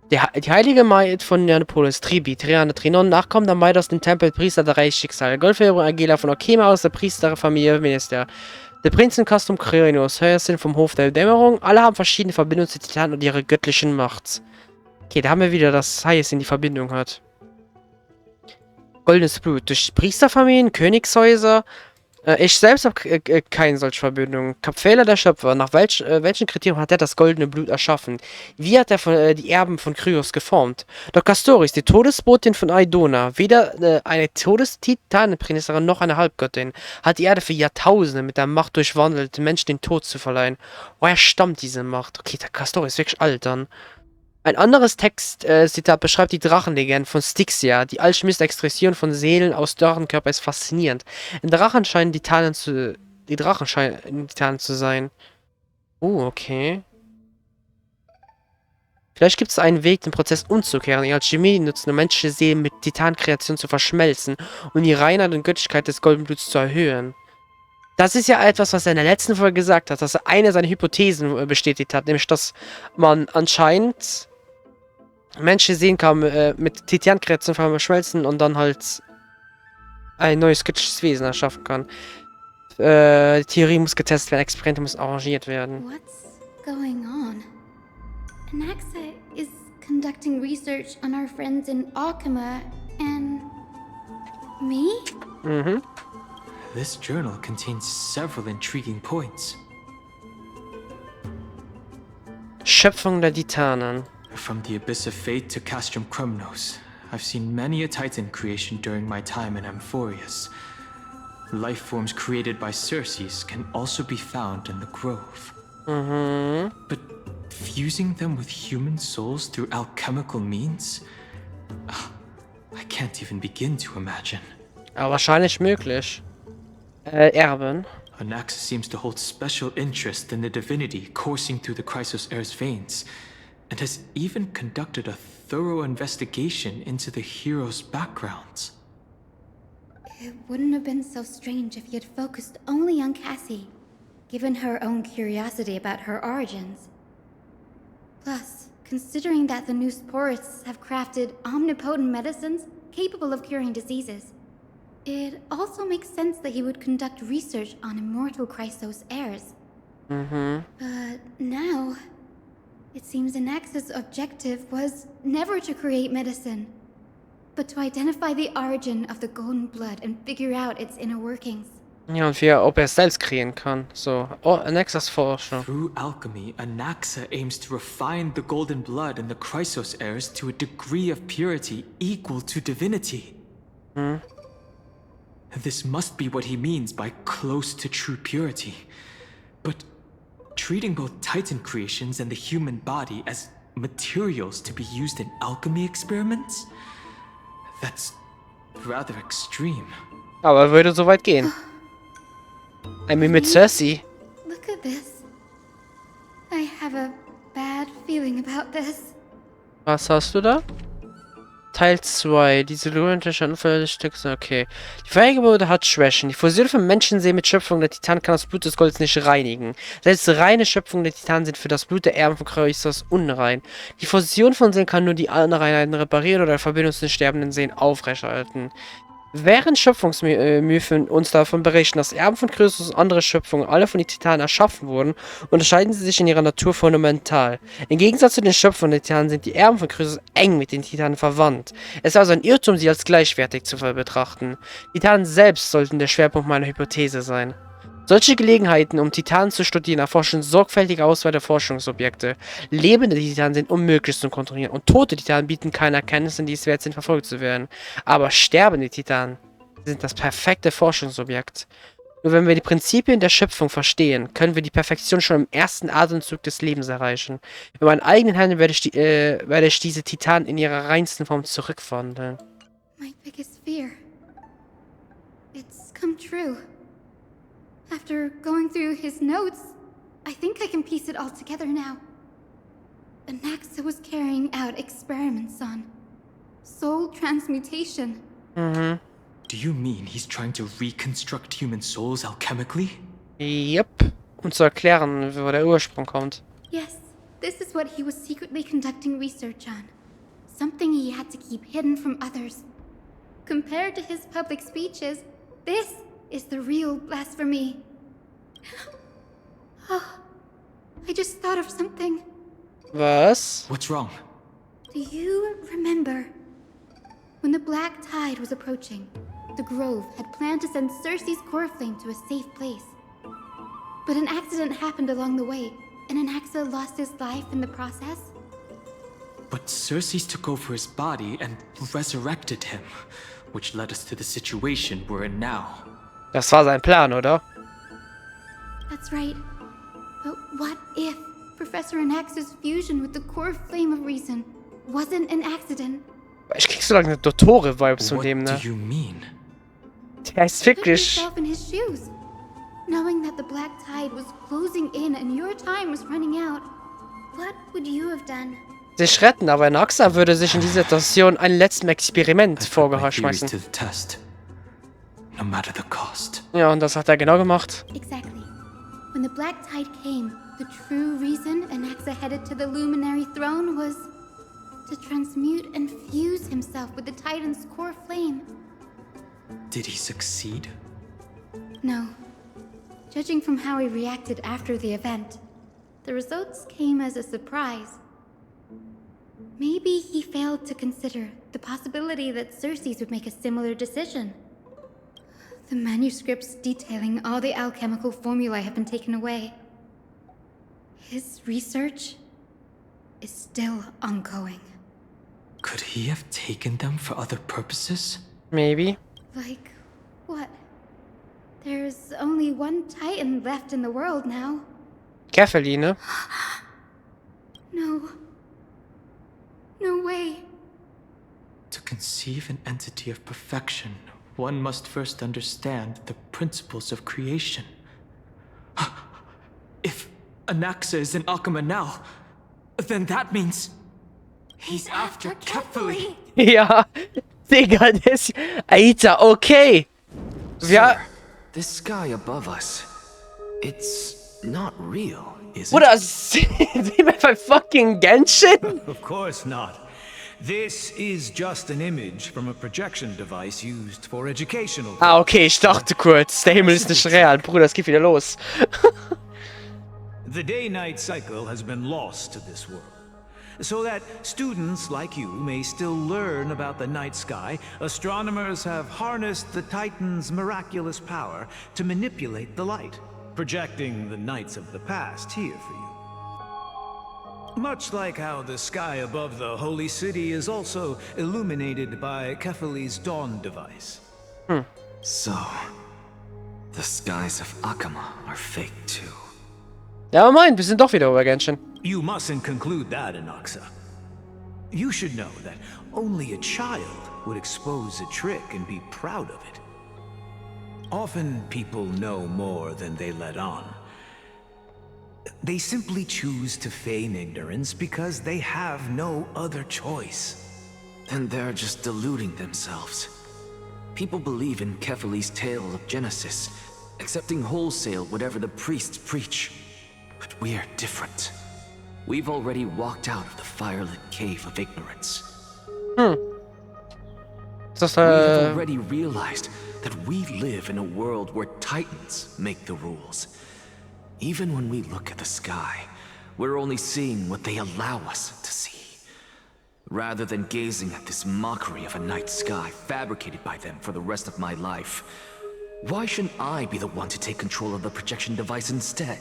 Speaker 1: Die heilige Maid von Neapolis, Triana, Trinon, Nachkommen der Maid aus dem Tempel, Priester der Reichsschicksal, Goldfeber Agila von Okema aus der Priesterfamilie, Minister. Der Prinzenkastum Kreonius, Hyacinth vom Hof der Dämmerung, alle haben verschiedene Verbindungen zu Titanen und ihre göttlichen Macht. Okay, da haben wir wieder, dass Hyacinth die Verbindung hat. Goldenes Blut. Durch Priesterfamilien, Königshäuser, Ich selbst habe keine solche Verbindung. Kapfehler der Schöpfer. Nach welchen Kriterien hat er das goldene Blut erschaffen? Wie hat er die Erben von Kryos geformt? Doch Castoris, die Todesbotin von Aidona, weder eine Todestitanenprinzessin noch eine Halbgöttin, hat die Erde für Jahrtausende mit der Macht durchwandelt, den Menschen den Tod zu verleihen. Woher stammt diese Macht? Okay, der Castoris ist wirklich alt dann. Ein anderes Textzitat beschreibt die Drachenlegende von Styxia. Die Alchemist-Extraktion von Seelen aus Drachenkörper ist faszinierend. Die Drachen scheinen Titanen zu sein. Okay. Vielleicht gibt es einen Weg, den Prozess umzukehren. Die Alchemie nutzt nur menschliche Seelen mit Titankreation zu verschmelzen und die Reinheit und Göttlichkeit des Goldenbluts zu erhöhen. Das ist ja etwas, was er in der letzten Folge gesagt hat, dass er eine seiner Hypothesen bestätigt hat, nämlich, dass man anscheinend Menschen sehen kann, mit Titankreation verschmelzen und dann halt ein neues göttliches Wesen erschaffen kann. Die Theorie muss getestet werden, Experimente müssen arrangiert werden.
Speaker 3: What's going on? Anaxa is conducting research on our friends in Alchema and me?
Speaker 1: Mhm.
Speaker 2: This journal contains several intriguing points.
Speaker 1: Schöpfung der Titanen.
Speaker 2: From the Abyss of Fate to Castrum Krumnos, I've seen many a Titan creation during my time in Amphorius. Life forms created by Circes can also be found in the Grove. But fusing them with human souls through alchemical means? I can't even begin to imagine.
Speaker 1: Aber wahrscheinlich möglich. Erben.
Speaker 2: Anaxa seems to hold special interest in the divinity coursing through the Chrysos heir's veins, and has even conducted a thorough investigation into the hero's backgrounds.
Speaker 3: It wouldn't have been so strange if he had focused only on Cassie, given her own curiosity about her origins. Plus, considering that the new sporists have crafted omnipotent medicines capable of curing diseases, it also makes sense that he would conduct research on immortal Chrysos heirs. But now, it seems Anaxa's objective was never to create medicine, but to identify the origin of the golden blood and figure out its inner workings.
Speaker 1: Ja, und ob er es selbst kreieren kann. So, Anaxas Forschung.
Speaker 2: Through alchemy, Anaxa aims to refine the golden blood in the Chrysos heirs to a degree of purity equal to divinity. This must be what he means by close to true purity. But treating both Titan creations and the human body as materials to be used in alchemy experiments? That's rather extreme.
Speaker 1: Aber er würde so weit gehen. I mean, mit Cersei.
Speaker 3: Look at this. I have a bad feeling about this.
Speaker 1: Was hast du da? Teil 2. Diese lunatische Unfallstücke. Okay. Die Fehlgeburt hat Schwächen. Die Fusion von Menschensee mit Schöpfung der Titanen kann das Blut des Golds nicht reinigen. Selbst reine Schöpfung der Titanen sind für das Blut der Erben von Chrysos unrein. Die Fusion von Seelen kann nur die Unreinheiten reparieren oder die Verbindung zu den sterbenden Seelen aufrechterhalten. Während Schöpfungsmythen uns davon berichten, dass Erben von Chrysos und andere Schöpfungen alle von den Titanen erschaffen wurden, unterscheiden sie sich in ihrer Natur fundamental. Im Gegensatz zu den Schöpfungen der Titanen sind die Erben von Chrysos eng mit den Titanen verwandt. Es ist also ein Irrtum, sie als gleichwertig zu betrachten. Die Titanen selbst sollten der Schwerpunkt meiner Hypothese sein. Solche Gelegenheiten, um Titanen zu studieren, erforschen sorgfältige Auswahl der Forschungsobjekte. Lebende Titanen sind unmöglich zu kontrollieren und tote Titanen bieten keine Erkenntnisse, die es wert sind, verfolgt zu werden. Aber sterbende Titanen sind das perfekte Forschungsobjekt. Nur wenn wir die Prinzipien der Schöpfung verstehen, können wir die Perfektion schon im ersten Atemzug des Lebens erreichen. Mit meinen eigenen Händen werde ich diese Titanen in ihrer reinsten Form zurückwandeln.
Speaker 3: My biggest fear. It's come true. After going through his notes, I think I can piece it all together now. Anaxa was carrying out experiments on soul transmutation.
Speaker 2: Do you mean he's trying to reconstruct human souls alchemically?
Speaker 1: Yep. Um zu erklären, wo der Ursprung kommt.
Speaker 3: Yes, this is what he was secretly conducting research on. Something he had to keep hidden from others. Compared to his public speeches, this is the real blasphemy. Oh, I just thought of something.
Speaker 1: Was?
Speaker 2: What's wrong?
Speaker 3: Do you remember when the black tide was approaching? the Grove had planned to send Cersei's core flame to a safe place. But an accident happened along the way, and Anaxa lost his life in the process.
Speaker 2: But Cersei took over his body and resurrected him, which led us to the situation we're in now.
Speaker 1: Das war sein Plan, oder?
Speaker 3: That's right. But what if Professor Anaxa's fusion with the core flame of reason wasn't an accident?
Speaker 1: Ich krieg so lange Dottore-Vibes von
Speaker 2: What
Speaker 1: dem, ne?
Speaker 2: do you mean?
Speaker 1: Der ist
Speaker 3: Put
Speaker 1: wirklich...
Speaker 3: yourself in his shoes. Knowing that the black tide was closing in and your time was running out, what would you have done?
Speaker 1: Sich retten, aber Naxa würde sich in dieser Situation ein letztes Experiment
Speaker 2: I put my
Speaker 1: vorgeschmissen.
Speaker 2: theories to the test, no matter the cost.
Speaker 1: Ja, und das hat er genau gemacht.
Speaker 3: Exactly. When the black tide came, the true reason Anaxa headed to the luminary throne was to transmute and fuse himself with the Titan's core flame.
Speaker 2: Did he succeed?
Speaker 3: No. Judging from how he reacted after the event, the results came as a surprise. Maybe he failed to consider the possibility that Cersei would make a similar decision. The manuscripts detailing all the alchemical formulae have been taken away. His research is still ongoing.
Speaker 2: Could he have taken them for other purposes?
Speaker 1: Maybe.
Speaker 3: Like, what? There's only one Titan left in the world now.
Speaker 1: Käferli, ne?
Speaker 3: No. No way.
Speaker 2: To conceive an entity of perfection, one must first understand the principles of creation. If Anaxa is in Akama now, then that means he's after Kefali.
Speaker 1: Ja, Digga, das... Alter, okay. Ja,
Speaker 5: This sky above us, it's not real, is it?
Speaker 1: Bruder, sind wir bei fucking Genshin?
Speaker 6: Of course not. This is just an image from a projection device used for educational.
Speaker 1: Ah, okay, ich dachte kurz, der Himmel ist nicht real. Bruder, es geht wieder los.
Speaker 6: The day-night cycle has been lost to this world. So that students like you may still learn about the night sky, astronomers have harnessed the Titan's miraculous power to manipulate the light, projecting the nights of the past here for you. Much like how the sky above the holy city is also illuminated by Kefali's dawn device.
Speaker 5: So, the skies of Akama are fake too.
Speaker 1: Ja, aber mein, wir sind doch wieder über Genshin.
Speaker 6: You mustn't conclude that, Anaxa. You should know that only a child would expose a trick and be proud of it. Often people know more than they let on. They simply choose to feign ignorance because they have no other choice.
Speaker 5: Then they're just deluding themselves. People believe in Kefali's tale of Genesis, accepting wholesale whatever the priests preach. But we're different. We've already walked out of the firelit cave of ignorance.
Speaker 1: Ist das,
Speaker 5: We have already realized that we live in a world where Titans make the rules. Even when we look at the sky, we're only seeing what they allow us to see. Rather than gazing at this mockery of a night sky fabricated by them for the rest of my life, why shouldn't I be the one to take control of the projection device instead?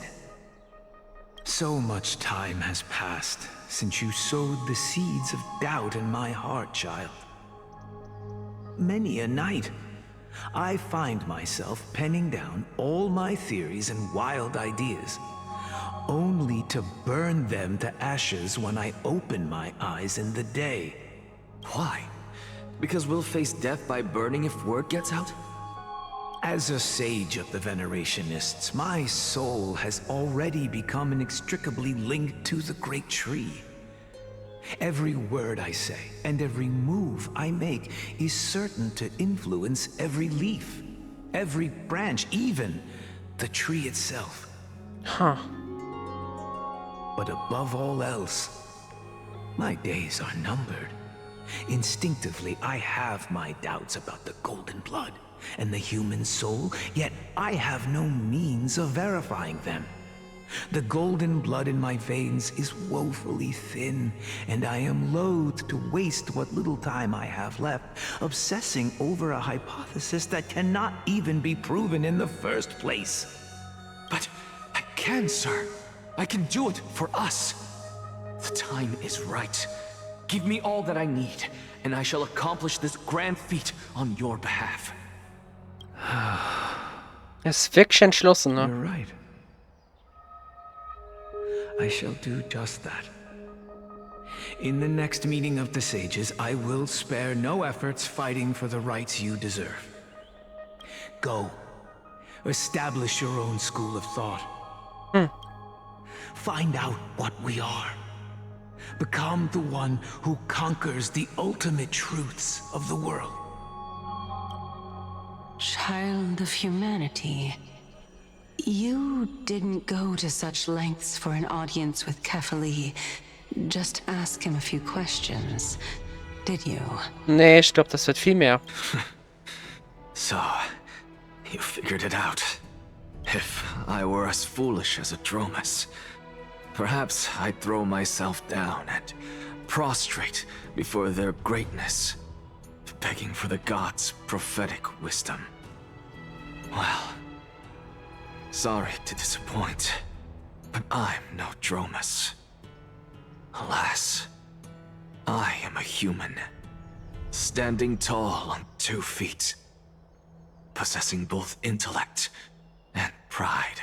Speaker 6: So much time has passed since you sowed the seeds of doubt in my heart, child. Many a night, I find myself penning down all my theories and wild ideas, only to burn them to ashes when I open my eyes in the day.
Speaker 5: Why? Because we'll face death by burning if word gets out?
Speaker 6: As a sage of the Venerationists, my soul has already become inextricably linked to the great tree. Every word I say and every move I make is certain to influence every leaf, every branch, even the tree itself.
Speaker 1: Huh.
Speaker 6: But above all else, my days are numbered. Instinctively, I have my doubts about the golden blood and the human soul, yet I have no means of verifying them. The golden blood in my veins is woefully thin, and I am loath to waste what little time I have left obsessing over a hypothesis that cannot even be proven in the first place.
Speaker 5: But I can, sir. I can do it for us. The time is right. Give me all that I need, and I shall accomplish this grand feat on your behalf.
Speaker 1: Es ist wirklich entschlossen, ne?
Speaker 6: You're right. I shall do just that. In the next meeting of the sages, I will spare no efforts fighting for the rights you deserve. Go. Establish your own school of thought. Find out what we are. Become the one who conquers the ultimate truths of the world.
Speaker 4: Child of humanity. You didn't go to such lengths for an audience with Kefali. Just ask him a few questions, did you?
Speaker 1: Nee, ich glaube, das wird viel mehr.
Speaker 5: So, you figured it out. If I were as foolish as a Dromus, perhaps I'd throw myself down and prostrate before their greatness, begging for the gods' prophetic wisdom. Well, sorry to disappoint, but I'm no Dromus. Alas, I am a human, standing tall on 2 feet, possessing both intellect and pride.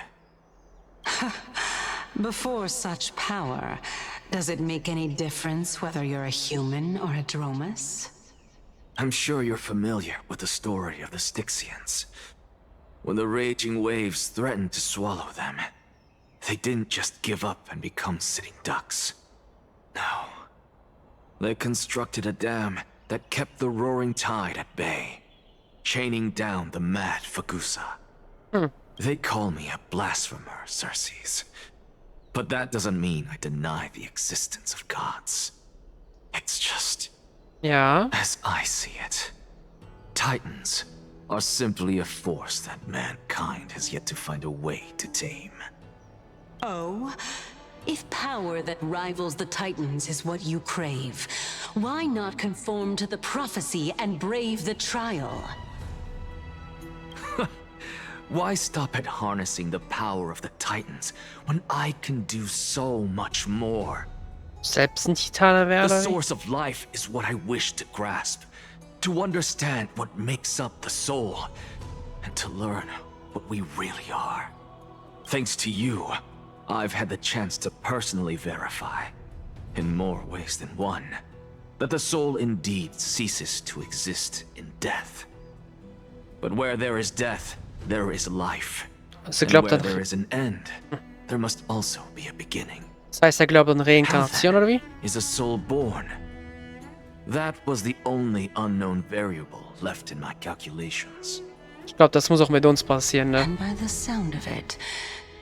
Speaker 4: Before such power, does it make any difference whether you're a human or a Dromus?
Speaker 5: I'm sure you're familiar with the story of the Styxians. When the raging waves threatened to swallow them, they didn't just give up and become sitting ducks. No. They constructed a dam that kept the roaring tide at bay, chaining down the mad Fagusa. They call me a blasphemer, Circes. But that doesn't mean I deny the existence of gods. It's just...
Speaker 1: Ja.
Speaker 5: as I see it, Titans are simply a force that mankind has yet to find a way to tame.
Speaker 4: Oh? If power that rivals the Titans is what you crave, why not conform to the prophecy and brave the trial?
Speaker 5: Why stop at harnessing the power of the Titans when I can do so much more?
Speaker 1: Selbst ein Titaner
Speaker 5: The
Speaker 1: werde.
Speaker 5: source of life is what I wish to grasp, to understand what makes up the soul, and to learn what we really are. Thanks to you, I've had the chance to personally verify, in more ways than one, that the soul indeed ceases to exist in death. But where there is death, there is life.
Speaker 1: Also
Speaker 5: And
Speaker 1: glaubt
Speaker 5: where
Speaker 1: an,
Speaker 5: there is an end, there must also be a beginning.
Speaker 1: das heißt, glaubt an Reinkarnation, oder wie?
Speaker 5: Is a soul born? That was the only unknown variable left in my calculations.
Speaker 1: Ich glaube, das muss auch mit uns passieren, ne?
Speaker 4: And by the sound of it,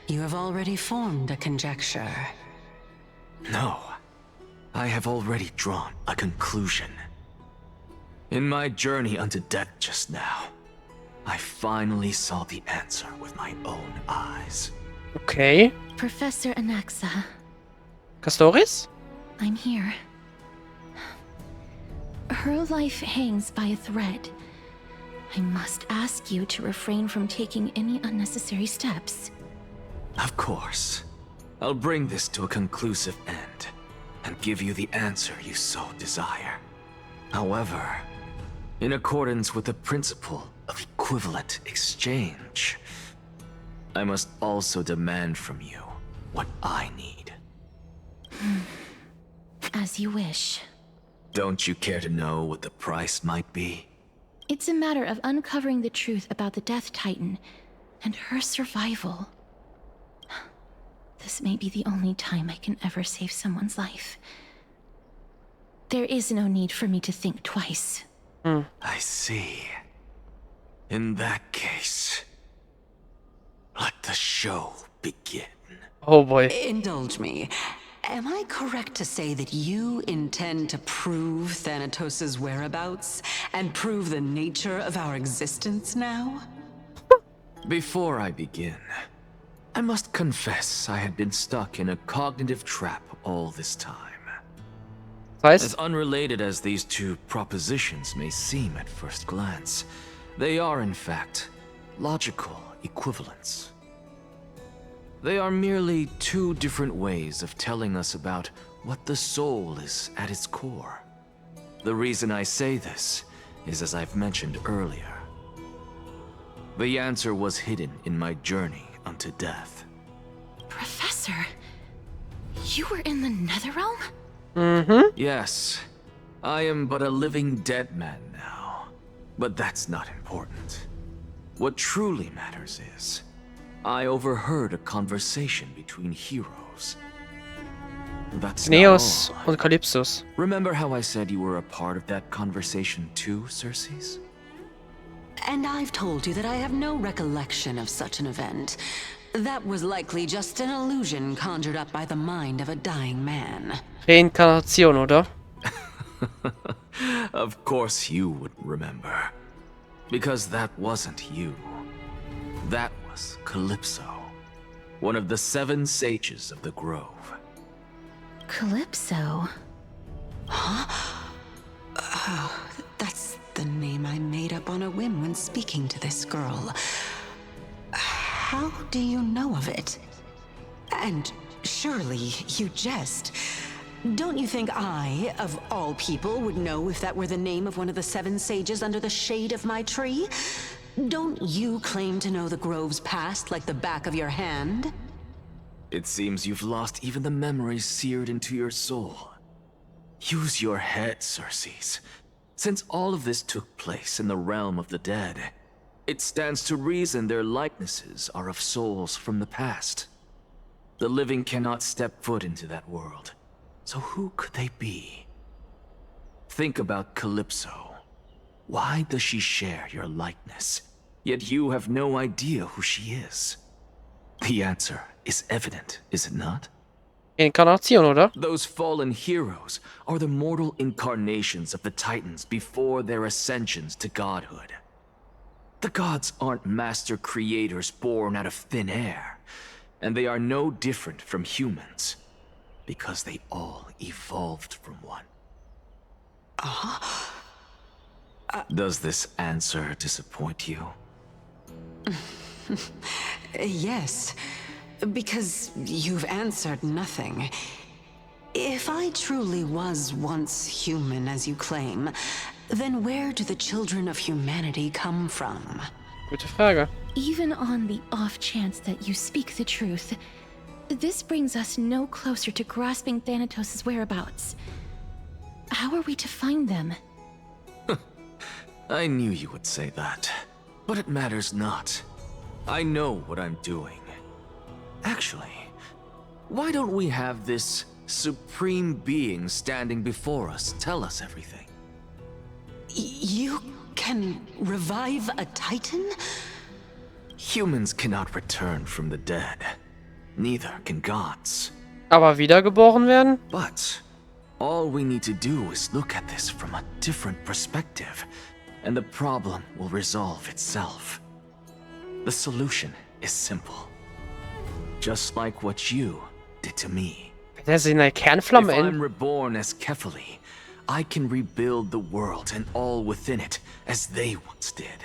Speaker 4: you have already formed a conjecture.
Speaker 5: No, I have already drawn a conclusion. In my journey unto death just now, I finally saw the answer with my own eyes.
Speaker 1: Okay.
Speaker 3: Professor Anaxa,
Speaker 1: Castoris?
Speaker 3: I'm here. Her life hangs by a thread. I must ask you to refrain from taking any unnecessary steps.
Speaker 5: Of course. I'll bring this to a conclusive end, and give you the answer you so desire. However, in accordance with the principle of equivalent exchange, I must also demand from you what I need.
Speaker 3: As you wish.
Speaker 5: Don't you care to know what the price might be?
Speaker 3: It's a matter of uncovering the truth about the Death Titan and her survival. This may be the only time I can ever save someone's life. There is no need for me to think twice.
Speaker 5: I see. In that case, let the show begin.
Speaker 1: Oh boy.
Speaker 4: Indulge me. Am I correct to say that you intend to prove Thanatos' whereabouts and prove the nature of our existence now?
Speaker 5: Before I begin, I must confess I had been stuck in a cognitive trap all this time.
Speaker 1: Das
Speaker 5: As
Speaker 1: heißt,
Speaker 5: unrelated as these two propositions may seem at first glance, they are in fact logical equivalents. They are merely two different ways of telling us about what the soul is at its core. The reason I say this is as I've mentioned earlier. The answer was hidden in my journey unto death.
Speaker 7: Professor, you were in the Netherrealm?
Speaker 5: Yes, I am but a living dead man now. But that's not important. What truly matters is, I overheard a conversation between heroes. That's not
Speaker 1: Neos
Speaker 5: all.
Speaker 1: und Kalypsos.
Speaker 5: Remember how I said you were a part of that conversation too, Circes?
Speaker 4: And I've told you that I have no recollection of such an event. That was likely just an illusion conjured up by the mind of a dying man.
Speaker 1: Reinkarnation, oder?
Speaker 5: Of course you would remember. Because that wasn't you. That was Calypso, one of the 7 sages of the Grove.
Speaker 7: Calypso?
Speaker 4: Oh, that's the name I made up on a whim when speaking to this girl. How do you know of it? And surely you jest. Don't you think I, of all people, would know if that were the name of one of the 7 sages under the shade of my tree? Don't you claim to know the Grove's past like the back of your hand?
Speaker 5: It seems you've lost even the memories seared into your soul. Use your head, Circes. Since all of this took place in the realm of the dead, it stands to reason their likenesses are of souls from the past. The living cannot step foot into that world, so who could they be? Think about Calypso. Why does she share your likeness, yet you have no idea who she is? The answer is evident, is it not?
Speaker 1: Inkarnation, oder?
Speaker 5: Those fallen heroes are the mortal incarnations of the Titans before their ascensions to godhood. The gods aren't master creators born out of thin air, and they are no different from humans, because they all evolved from one. Does this answer disappoint you?
Speaker 4: Yes, because you've answered nothing. If I truly was once human, as you claim, then where do the children of humanity come from?
Speaker 1: Gute Frage.
Speaker 7: Even on the off chance that you speak the truth, this brings us no closer to grasping Thanatos' whereabouts. How are we to find them?
Speaker 5: I knew you would say that, but it matters not. I know what I'm doing. Actually, why don't we have this supreme being standing before us tell us everything?
Speaker 4: You can revive a Titan?
Speaker 5: Humans cannot return from the dead. Neither can gods.
Speaker 1: Aber wiedergeboren werden?
Speaker 5: But all we need to do is look at this from a different perspective, and the problem will resolve itself. The solution is simple. Just like what you did to me.
Speaker 1: Der ist in der
Speaker 5: If
Speaker 1: Kernflamme
Speaker 5: I'm
Speaker 1: in.
Speaker 5: reborn as Kefali, I can rebuild the world and all within it as they once did.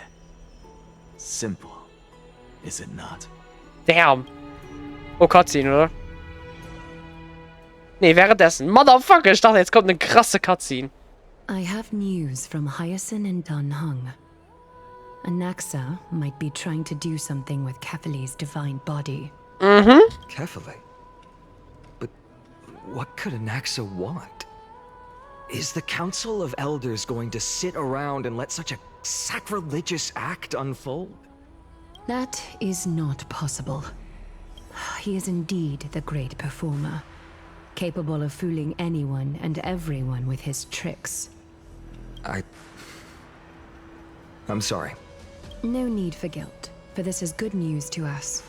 Speaker 5: Simple, is it not?
Speaker 1: Damn. Oh, Cutscene, oder? Nee, währenddessen. Motherfucker, ich dachte, jetzt kommt eine krasse Cutscene.
Speaker 8: I have news from Hyacinth and Dunhung. Anaxa might be trying to do something with Kefali's divine body.
Speaker 9: Kefali? But what could Anaxa want? Is the Council of Elders going to sit around and let such a sacrilegious act unfold?
Speaker 8: That is not possible. He is indeed the great performer, capable of fooling anyone and everyone with his tricks.
Speaker 9: I'm sorry.
Speaker 8: No need for guilt, for this is good news to us.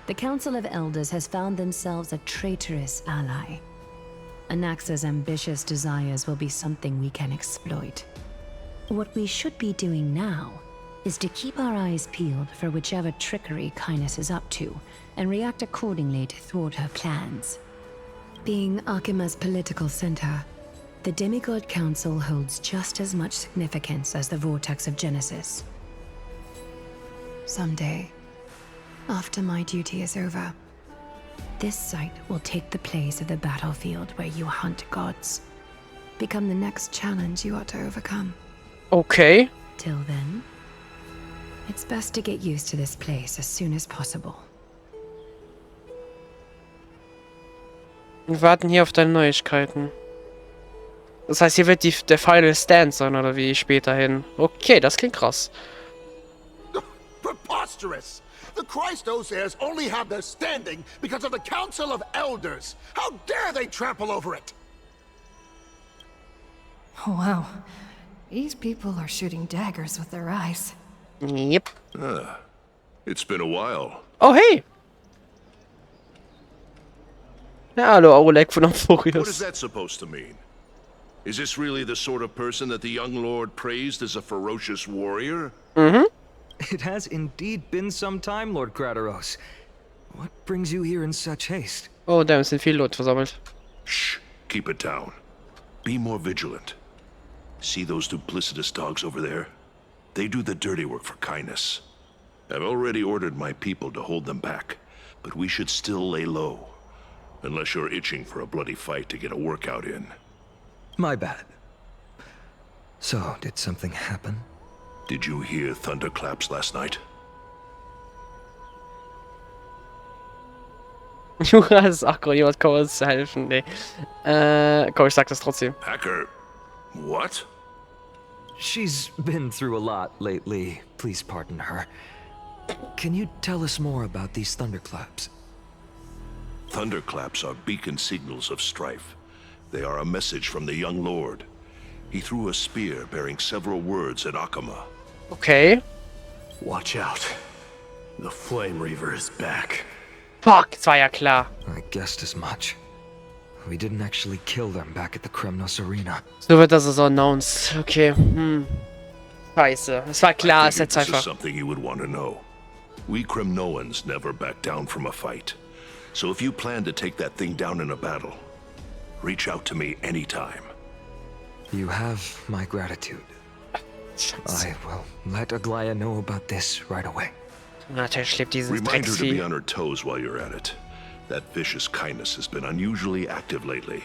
Speaker 8: The Council of Elders has found themselves a traitorous ally. Anaxa's ambitious desires will be something we can exploit. What we should be doing now is to keep our eyes peeled for whichever trickery Kindness is up to, and react accordingly to thwart her plans. Being Akima's political center, the Demigod Council holds just as much significance as the Vortex of Genesis. Someday, after my duty is over, this site will take the place of the battlefield where you hunt gods. Become the next challenge you ought to overcome.
Speaker 1: Okay.
Speaker 8: Till then, it's best to get used to this place as soon as possible.
Speaker 1: Wir warten hier auf deine Neuigkeiten. Das heißt, hier wird der Final Stand sein, oder wie später hin? Okay, das klingt krass.
Speaker 10: Preposterous! The Christos-heirs only have their standing because of the Council of Elders. How dare they trample over it?
Speaker 11: Oh, wow. These people are shooting daggers with their eyes.
Speaker 1: Yep.
Speaker 12: It's been a while.
Speaker 1: Oh, hey! Ja, hallo, Oleg von
Speaker 12: What is
Speaker 1: Papyrus.
Speaker 12: that supposed to mean? Is this really the sort of person that the young lord praised as a ferocious warrior?
Speaker 1: Mhm.
Speaker 9: It has indeed been some time, Lord Krateros. What brings you here in such haste?
Speaker 1: Oh, da sind viele Leute versammelt.
Speaker 12: Shh, keep it down. Be more vigilant. See those duplicitous dogs over there? They do the dirty work for kindness. I've already ordered my people to hold them back, but we should still lay low. Unless you're itching for a bloody fight to get a workout in.
Speaker 9: My bad. So, did something happen?
Speaker 12: Did you hear thunderclaps last night?
Speaker 1: Juras Akkordeon kann uns helfen. Nee. Komm, ich sag das trotzdem.
Speaker 12: Hacker, what?
Speaker 9: She's been through a lot lately. Please pardon her. Can you tell us more about these thunderclaps?
Speaker 12: Thunderclaps are beacon signals of strife. They are a message from the young lord. He threw a spear bearing several words at Akama.
Speaker 1: Okay.
Speaker 10: Watch out. The Flame Reaver is back.
Speaker 1: Fuck, das war ja klar.
Speaker 9: I guessed as much. We didn't actually kill them back at the Kremnos Arena.
Speaker 1: So wird das so announced. Okay. Scheiße. Es war klar, es
Speaker 12: This
Speaker 1: jetzt
Speaker 12: is
Speaker 1: einfach.
Speaker 12: something you would want to know. We Kremnoans never back down from a fight. So if you plan to take that thing down in a battle, reach out to me anytime.
Speaker 9: You have my gratitude. I will let Aglaya know about this right away.
Speaker 1: Natürlich lebt dieses
Speaker 12: Remind her to be
Speaker 1: Drecksvieh.
Speaker 12: on her toes while you're at it. That vicious kindness has been unusually active lately.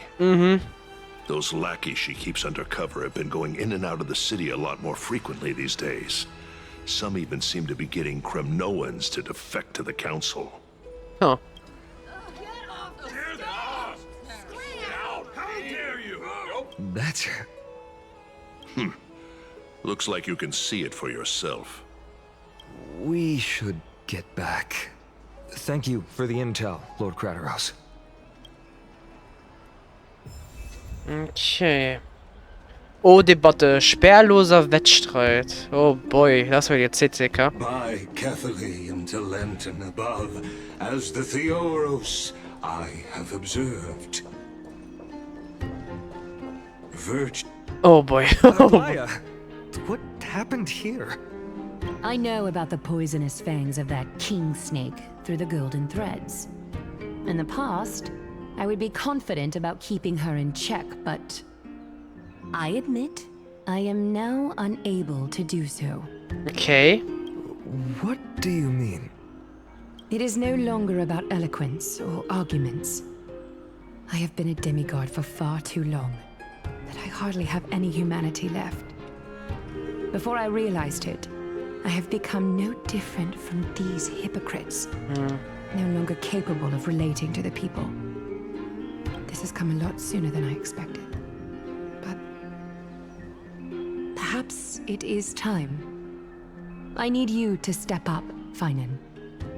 Speaker 12: Those lackeys she keeps under cover have been going in and out of the city a lot more frequently these days. Some even seem to be getting Kremnoans to defect to the council.
Speaker 1: Huh.
Speaker 9: That's her.
Speaker 12: Looks like you can see it for yourself.
Speaker 9: We should get back. Thank you for the intel, Lord Krateros.
Speaker 1: Okay. Oh, Debatte. Speerloser Wettstreit. Oh boy, das wird jetzt CCK.
Speaker 10: By Catholic into Lenten above, as the Theoros I have observed.
Speaker 1: Oh boy.
Speaker 9: Aglaya, what happened here?
Speaker 8: I know about the poisonous fangs of that king snake through the golden threads. In the past, I would be confident about keeping her in check, but I admit I am now unable to do so.
Speaker 1: Okay.
Speaker 9: What do you mean?
Speaker 8: It is no longer about eloquence or arguments. I have been a demigod for far too long that I hardly have any humanity left. Before I realized it, I have become no different from these hypocrites, no longer capable of relating to the people. This has come a lot sooner than I expected. But perhaps it is time. I need you to step up, Feinen,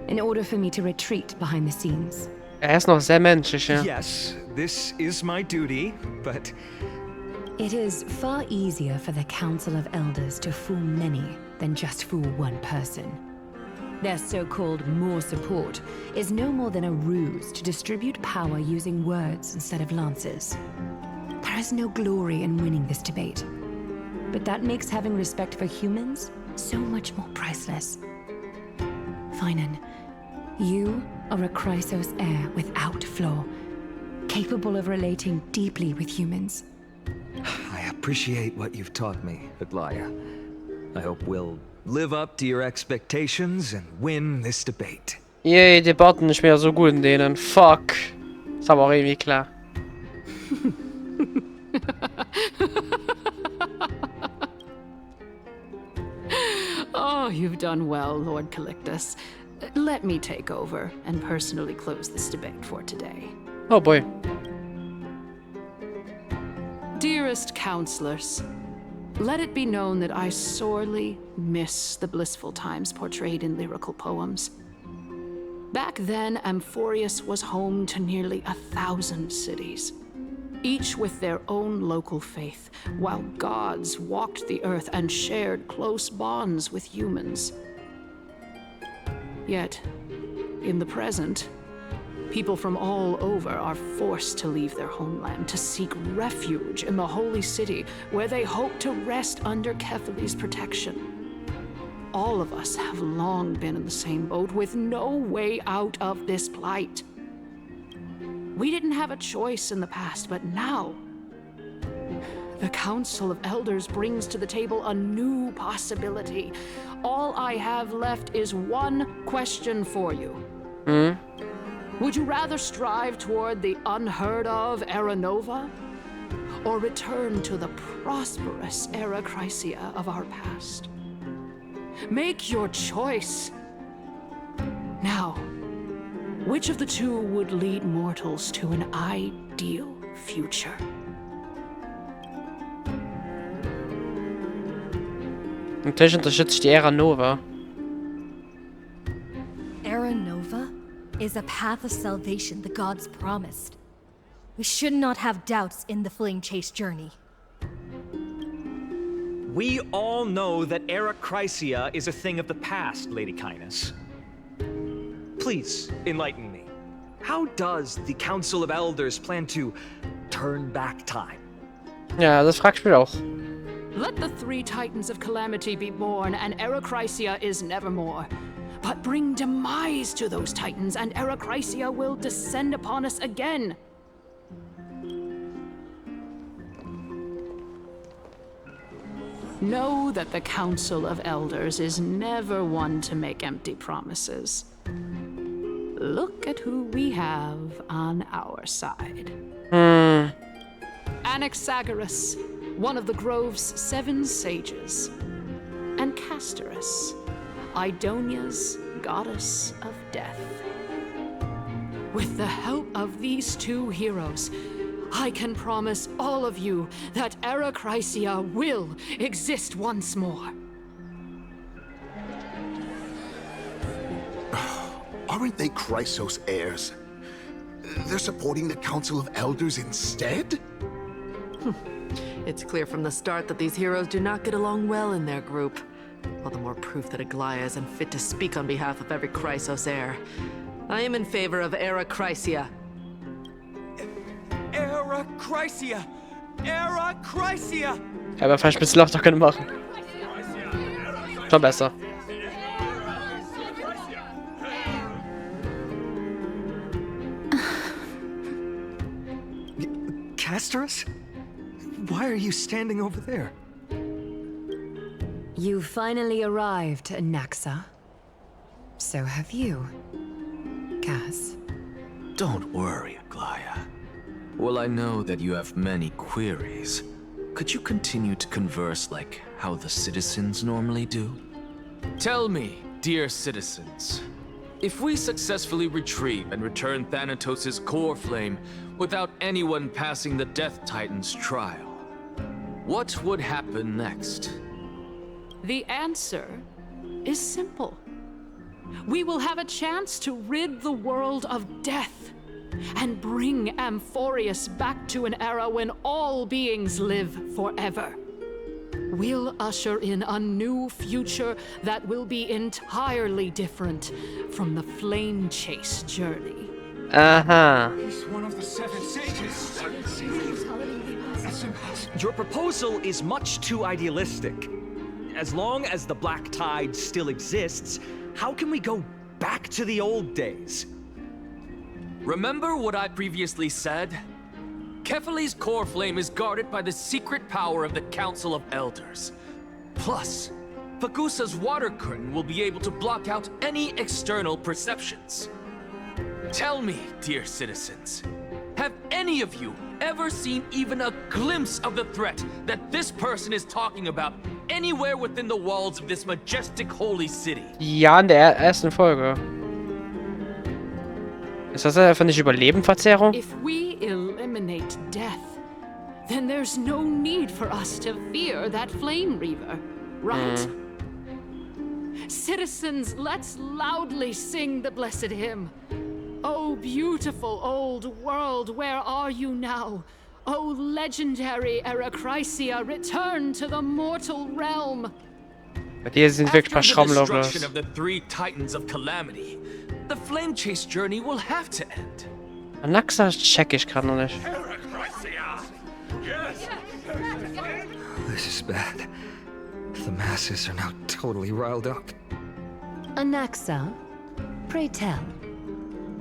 Speaker 8: in order for me to retreat behind the scenes.
Speaker 1: Ist noch sehr menschlich, ja.
Speaker 9: Yes, this is my duty, but
Speaker 8: It is far easier for the Council of Elders to fool many than just fool one person. Their so-called more support is no more than a ruse to distribute power using words instead of lances. There is no glory in winning this debate, but that makes having respect for humans so much more priceless. Finan, you are a Chrysos heir without flaw, capable of relating deeply with humans.
Speaker 9: I appreciate what you've taught me, Aglaya. I hope we'll live up to your expectations and win this debate.
Speaker 1: Yay, Debatten nicht mehr so gut in denen. Fuck. Ist aber auch irgendwie klar.
Speaker 13: Oh, you've done well, Lord Calictus. Let me take over and personally close this debate for today.
Speaker 1: Oh boy.
Speaker 13: Dearest counselors, let it be known that I sorely miss the blissful times portrayed in lyrical poems. Back then, Amphorius was home to nearly 1,000 cities, each with their own local faith, while gods walked the earth and shared close bonds with humans. Yet, in the present, people from all over are forced to leave their homeland to seek refuge in the holy city, where they hope to rest under Kefali's protection. All of us have long been in the same boat, with no way out of this plight. We didn't have a choice in the past, but now, the Council of Elders brings to the table a new possibility. All I have left is one question for you. Would you rather strive toward the unheard of Era Nova, or return to the prosperous Era Chrysia of our past? Make your choice. Now, which of the two would lead mortals to an ideal future?
Speaker 1: Natürlich unterstütze ich die Ära Nova.
Speaker 14: Era Nova is a path of salvation the gods promised. We should not have doubts in the Flame Chase journey.
Speaker 9: We all know that Era Chrysia is a thing of the past, Lady Kindness. Please, enlighten me. How does the Council of Elders plan to turn back time?
Speaker 1: Ja, das frag ich mich auch.
Speaker 13: Let the three titans of calamity be born, and Era Chrysia is nevermore. But bring demise to those titans, and Era Chrysia will descend upon us again. Know that the Council of Elders is never one to make empty promises. Look at who we have on our side. Anaxagoras, one of the Grove's 7 sages, and Castorus, Idonia's goddess of death. With the help of these two heroes, I can promise all of you that Era Chrysia will exist once more.
Speaker 10: Aren't they Chrysos heirs? They're supporting the Council of Elders instead?
Speaker 15: It's clear from the start that these heroes do not get along well in their group. All the more proof that Aglaya is unfit to speak on behalf of every Chrysos heir. I am in favor of Era Chrysia.
Speaker 16: Era Chrysia! Era Chrysia!
Speaker 1: Aber vielleicht ein bisschen lauter können machen. Schon besser.
Speaker 9: Castorus? Why are you standing over there?
Speaker 8: You finally arrived, Naxa. So have you, Cass.
Speaker 5: Don't worry, Aglaya. Well, I know that you have many queries. Could you continue to converse like how the citizens normally do?
Speaker 17: Tell me, dear citizens, if we successfully retrieve and return Thanatos' core flame without anyone passing the Death Titan's trial, what would happen next?
Speaker 13: The answer is simple. We will have a chance to rid the world of death and bring Amphorius back to an era when all beings live forever. We'll usher in a new future that will be entirely different from the Flame Chase journey.
Speaker 9: He's one of the 7 sages. Your proposal is much too idealistic.
Speaker 18: as long as the Black Tide still exists, how can we go back to the old days?
Speaker 17: Remember what I previously said? Kefali's core flame is guarded by the secret power of the Council of Elders. Plus, Fagusa's water curtain will be able to block out any external perceptions. Tell me, dear citizens, have any of you ever seen even a glimpse of the threat that this person is talking about anywhere within the walls of this majestic holy city?
Speaker 1: Ja, in der ersten Folge. Ist das einfach nicht Überlebenverzerrung?
Speaker 13: If we eliminate death, then there's no need for us to fear that flame reaver, right? Citizens, let's loudly sing the blessed hymn. Oh, beautiful old world, where are you now? Oh, legendary Erleuchtung, return to the mortal realm.
Speaker 1: Bei dir sind wirklich ein paar Schrauben
Speaker 17: After the destruction of the 3 Titans of Calamity, the flame chase journey will have to end.
Speaker 1: Anaxa check ich gerade noch nicht.
Speaker 9: This is bad. The masses are now totally riled up.
Speaker 19: Anaxa, pray tell.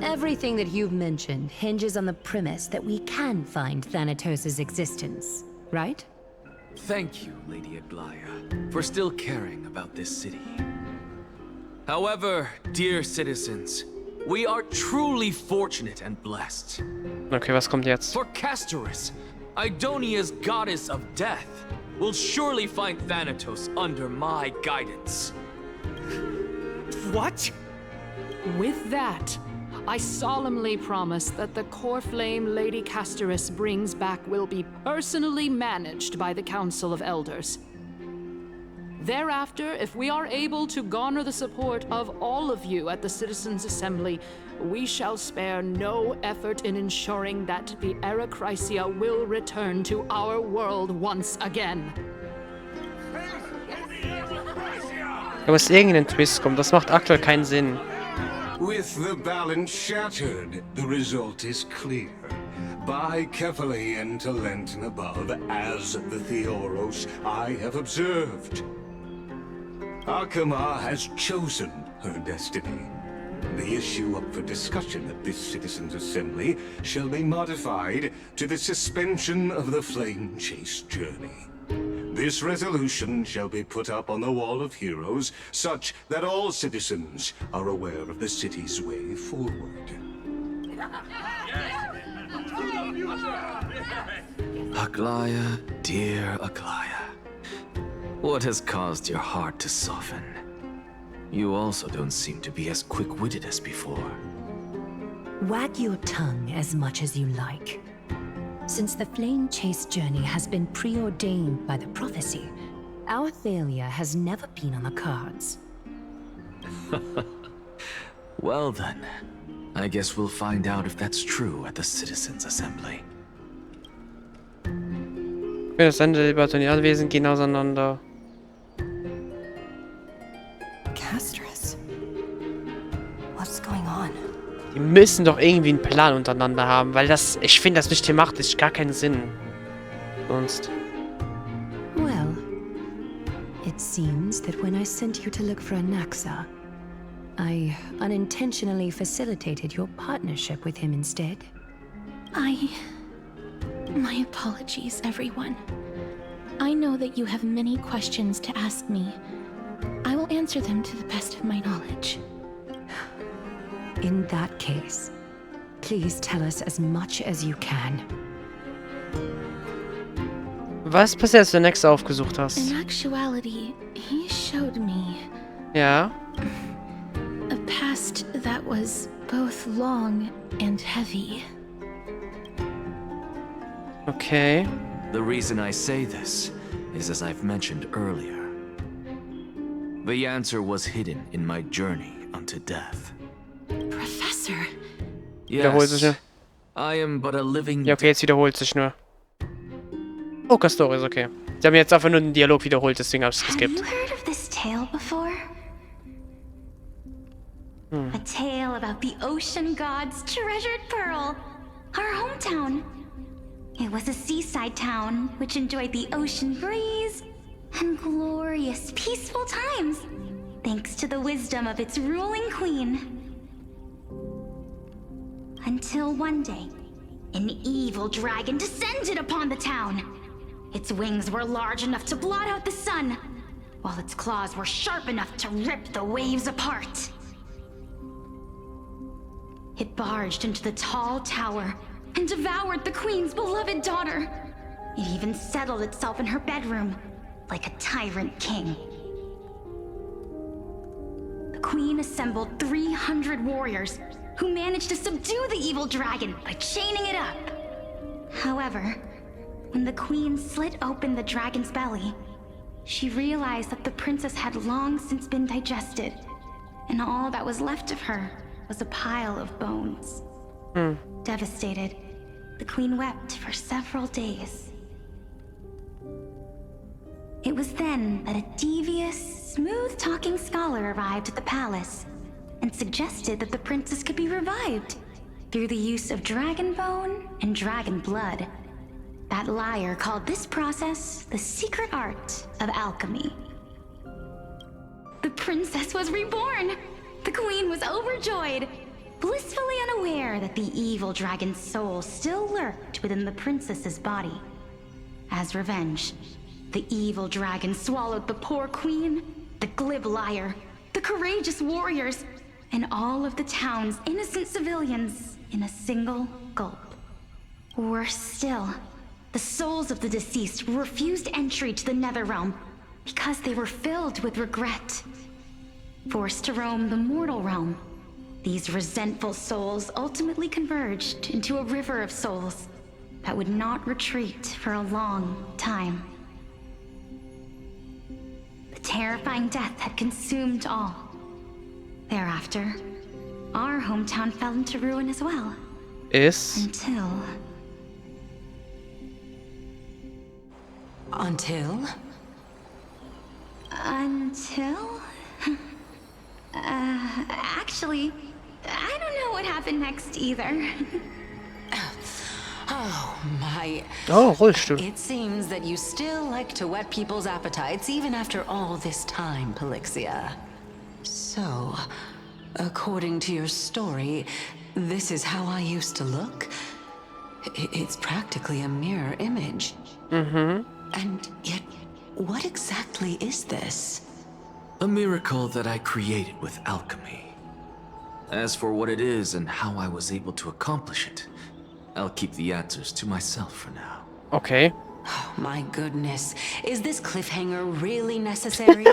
Speaker 19: Everything that you've mentioned hinges on the premise that we can find Thanatos' existence, right?
Speaker 17: Thank you, Lady Aglaya, for still caring about this city. However, dear citizens, we are truly fortunate and blessed.
Speaker 1: Okay, was kommt jetzt?
Speaker 17: For Castorus, Idonia's goddess of death, will surely find Thanatos under my guidance.
Speaker 18: What?
Speaker 13: With that, I solemnly promise that the core flame Lady Castorus brings back will be personally managed by the Council of Elders. Thereafter, if we are able to garner the support of all of you at the Citizens' Assembly, we shall spare no effort in ensuring that the Erleuchtung will return to our world once again.
Speaker 1: Da muss irgendein Twist kommen, das macht aktuell keinen Sinn.
Speaker 20: With the balance shattered, the result is clear. By Kefali and Talenten above, as the Theoros I have observed. Akama has chosen her destiny. The issue up for discussion at this Citizens' Assembly shall be modified to the suspension of the flame chase journey. This resolution shall be put up on the Wall of Heroes, such that all citizens are aware of the city's way forward.
Speaker 5: Aglaya, dear Aglaya. What has caused your heart to soften? You also don't seem to be as quick-witted as before.
Speaker 19: Wag your tongue as much as you like. Since the flame chase journey has been preordained by the prophecy, our failure has never been on the cards.
Speaker 5: Well then, I guess we'll find out if that's true at the Citizens' Assembly.
Speaker 1: Für das Ende der Debatte und die Anwesen gehen auseinander.
Speaker 11: Castorus? What's going on?
Speaker 1: Die müssen doch irgendwie einen Plan untereinander haben, weil das, ich finde, das nicht thematisch gar keinen Sinn. Sonst.
Speaker 19: Well, it seems that when I sent you to look for Anaxa, I unintentionally facilitated your partnership with him instead.
Speaker 7: My apologies, everyone. I know that you have many questions to ask me. I will answer them to the best of my knowledge.
Speaker 19: In that case, please tell us as much as you can.
Speaker 1: Was passiert, als du den Next aufgesucht hast?
Speaker 7: In actuality, he showed me
Speaker 1: Ja.
Speaker 7: a past that was both long and heavy.
Speaker 1: Okay.
Speaker 5: The reason I say this is as I've mentioned earlier. The answer was hidden in my journey unto death.
Speaker 7: Professor.
Speaker 1: Wiederholt sich nur.
Speaker 5: I am but a living...
Speaker 1: Ja, okay, jetzt wiederholt sich nur. Okay, Story ist okay. Sie haben jetzt einfach nur den Dialog wiederholt, deswegen habe ich es geskippt.
Speaker 3: Have you heard of this tale before? A tale about the ocean god's treasured pearl, our hometown. It was a seaside town which enjoyed the ocean breeze
Speaker 21: and glorious, peaceful times, thanks to the wisdom of its ruling queen. Until one day, an evil dragon descended upon the town. Its wings were large enough to blot out the sun, while its claws were sharp enough to rip the waves apart. It barged into the tall tower and devoured the queen's beloved daughter. It even settled itself in her bedroom, like a tyrant king. The queen assembled 300 warriors who managed to subdue the evil dragon by chaining it up. However, when the queen slit open the dragon's belly, she realized that the princess had long since been digested, and all that was left of her was a pile of bones. Devastated, the queen wept for several days. It was then that a devious, smooth-talking scholar arrived at the palace and suggested that the princess could be revived through the use of dragon bone and dragon blood. That liar called this process the secret art of alchemy. The princess was reborn! The queen was overjoyed, blissfully unaware that the evil dragon's soul still lurked within the princess's body. As revenge, the evil dragon swallowed the poor queen, the glib liar, the courageous warriors, and all of the town's innocent civilians in a single gulp. Worse still, the souls of the deceased refused entry to the Netherrealm because they were filled with regret. Forced to roam the mortal realm, these resentful souls ultimately converged into a river of souls that would not retreat for a long time. The terrifying death had consumed all. Thereafter, our hometown fell into ruin as well. Until... Actually, I don't know what happened next either.
Speaker 4: Oh, my...
Speaker 1: Oh, Rollstuhl.
Speaker 4: It seems that you still like to whet people's appetites even after all this time, Pelixia. So, according to your story, this is how I used to look? It's practically a mirror image. And yet, what exactly is this?
Speaker 17: A miracle that I created with alchemy. As for what it is and how I was able to accomplish it, I'll keep the answers to myself for now.
Speaker 1: Okay.
Speaker 4: Oh, my goodness. Is this cliffhanger really necessary?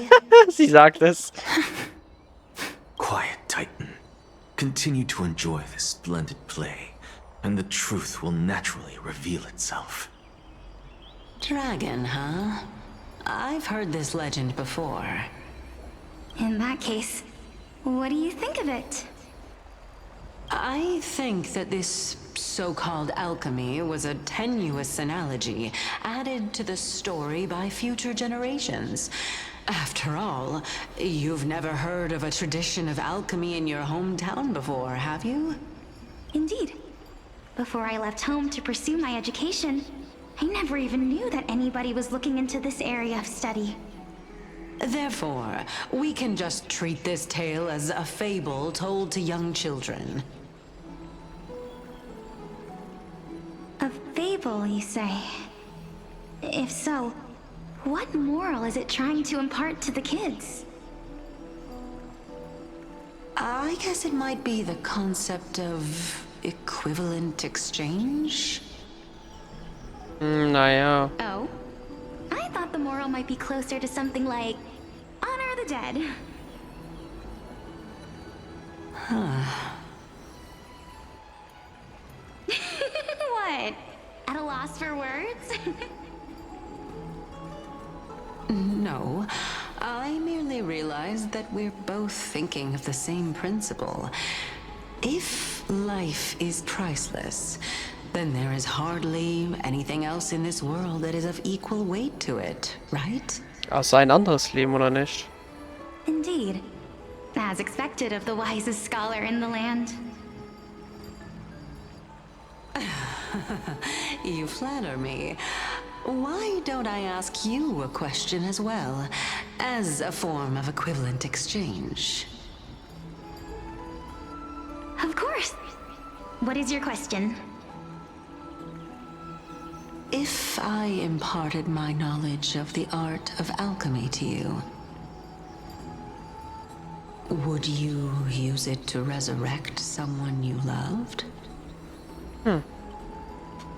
Speaker 1: Sie sagt es.
Speaker 17: Quiet, Titan. Continue to enjoy this splendid play, and the truth will naturally reveal itself.
Speaker 4: Dragon, huh? I've heard this legend before.
Speaker 21: In that case, what do you think of it?
Speaker 4: I think that this so-called alchemy was a tenuous analogy added to the story by future generations. After all, you've never heard of a tradition of alchemy in your hometown before, have you?
Speaker 21: Indeed. Before I left home to pursue my education, I never even knew that anybody was looking into this area of study.
Speaker 4: Therefore, we can just treat this tale as a fable told to young children.
Speaker 21: A fable, you say? If so, what moral is it trying to impart to the kids?
Speaker 4: I guess it might be the concept of equivalent exchange?
Speaker 1: Naja.
Speaker 21: Oh? I thought the moral might be closer to something like honor the dead. What? At a loss for words?
Speaker 4: No, I merely realized that we're both thinking of the same principle. If life is priceless, then there is hardly anything else in this world that is of equal weight to it, right?
Speaker 1: Außer ein anderes Leben, oder nicht?
Speaker 21: Indeed. As expected of the wisest scholar in the land.
Speaker 4: You flatter me. why don't I ask you a question as well, as a form of equivalent exchange?
Speaker 21: Of course. What is your question?
Speaker 4: If I imparted my knowledge of the art of alchemy to you, would you use it to resurrect someone you loved?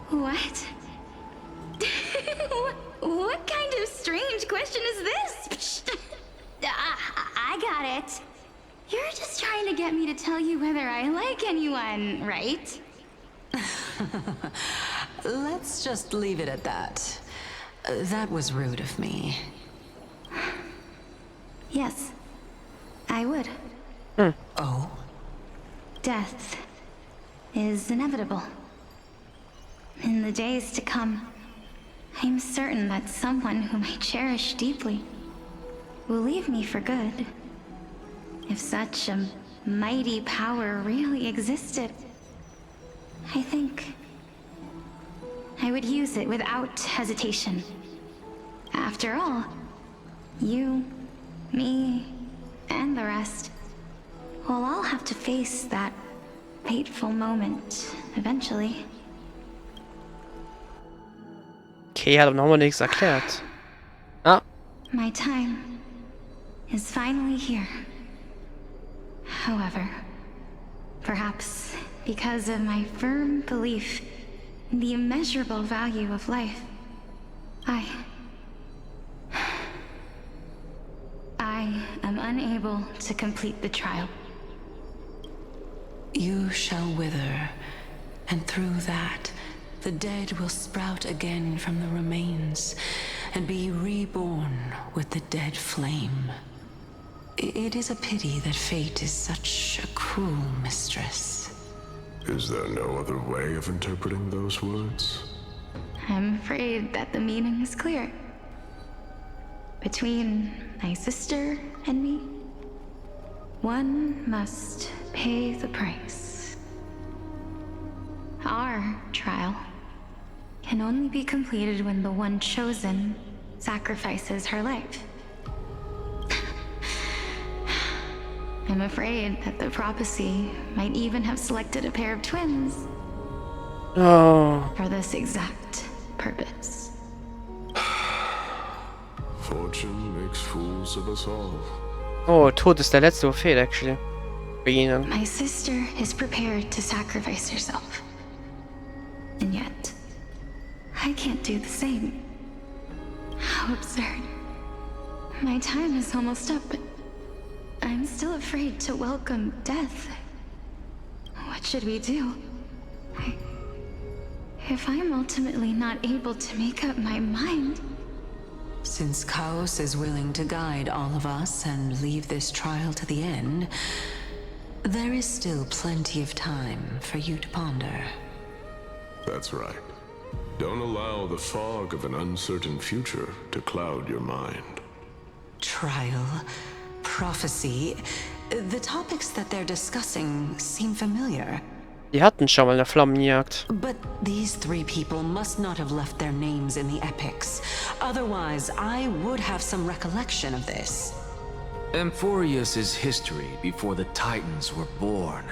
Speaker 21: What? What kind of strange question is this? I got it. You're just trying to get me to tell you whether I like anyone, right?
Speaker 4: Let's just leave it at that. That was rude of me.
Speaker 21: Yes, I would.
Speaker 4: Oh?
Speaker 21: Death is inevitable. In the days to come, I'm certain that someone whom I cherish deeply will leave me for good. If such a mighty power really existed, I think I would use it without hesitation. After all, you, me, and the rest will all have to face that fateful moment eventually.
Speaker 1: Okay, hat aber nochmal nichts erklärt. Ah.
Speaker 21: My time is finally here. However, perhaps because of my firm belief in the immeasurable value of life, I am unable to complete the trial.
Speaker 4: You shall wither, and through that, the dead will sprout again from the remains, and be reborn with the dead flame. It is a pity that fate is such a cruel mistress.
Speaker 12: Is there no other way of interpreting those words?
Speaker 21: I'm afraid that the meaning is clear. Between my sister and me, one must pay the price. Our trial can only be completed when the one chosen sacrifices her life. I'm afraid that the prophecy might even have selected a pair of twins.
Speaker 1: Oh.
Speaker 21: For this exact purpose.
Speaker 12: Fortune makes fools of us all.
Speaker 1: Oh, Tod ist der letzte Prophet, actually. Bei ihnen.
Speaker 21: My sister is prepared to sacrifice herself. And yet, I can't do the same. How absurd. My time is almost up, but I'm still afraid to welcome death. What should we do? If I'm ultimately not able to make up my mind...
Speaker 4: Since Chaos is willing to guide all of us and leave this trial to the end, there is still plenty of time for you to ponder.
Speaker 12: That's right. Don't allow the fog of an uncertain future to cloud your mind.
Speaker 4: Trial, prophecy, the topics that they're discussing seem familiar.
Speaker 1: Die hatten schon mal eine Flammenjagd.
Speaker 4: But these three people must not have left their names in the epics. Otherwise, I would have some recollection of this.
Speaker 17: Amphorius's history before the Titans were born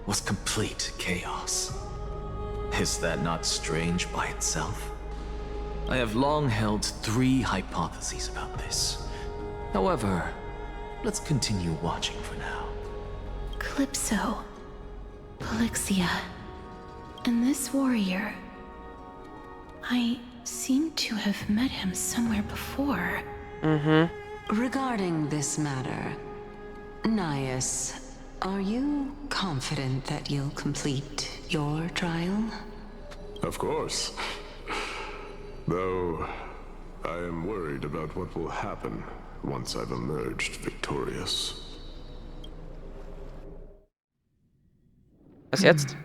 Speaker 17: was complete chaos. Is that not strange by itself? I have long held three hypotheses about this. However, let's continue watching for now.
Speaker 7: Calypso, Polixia, and this warrior. I seem to have met him somewhere before.
Speaker 4: Regarding this matter, Nias, are you confident that you'll complete your trial?
Speaker 12: Of course. Though, I am worried about what will happen once I've emerged victorious.
Speaker 1: Was jetzt?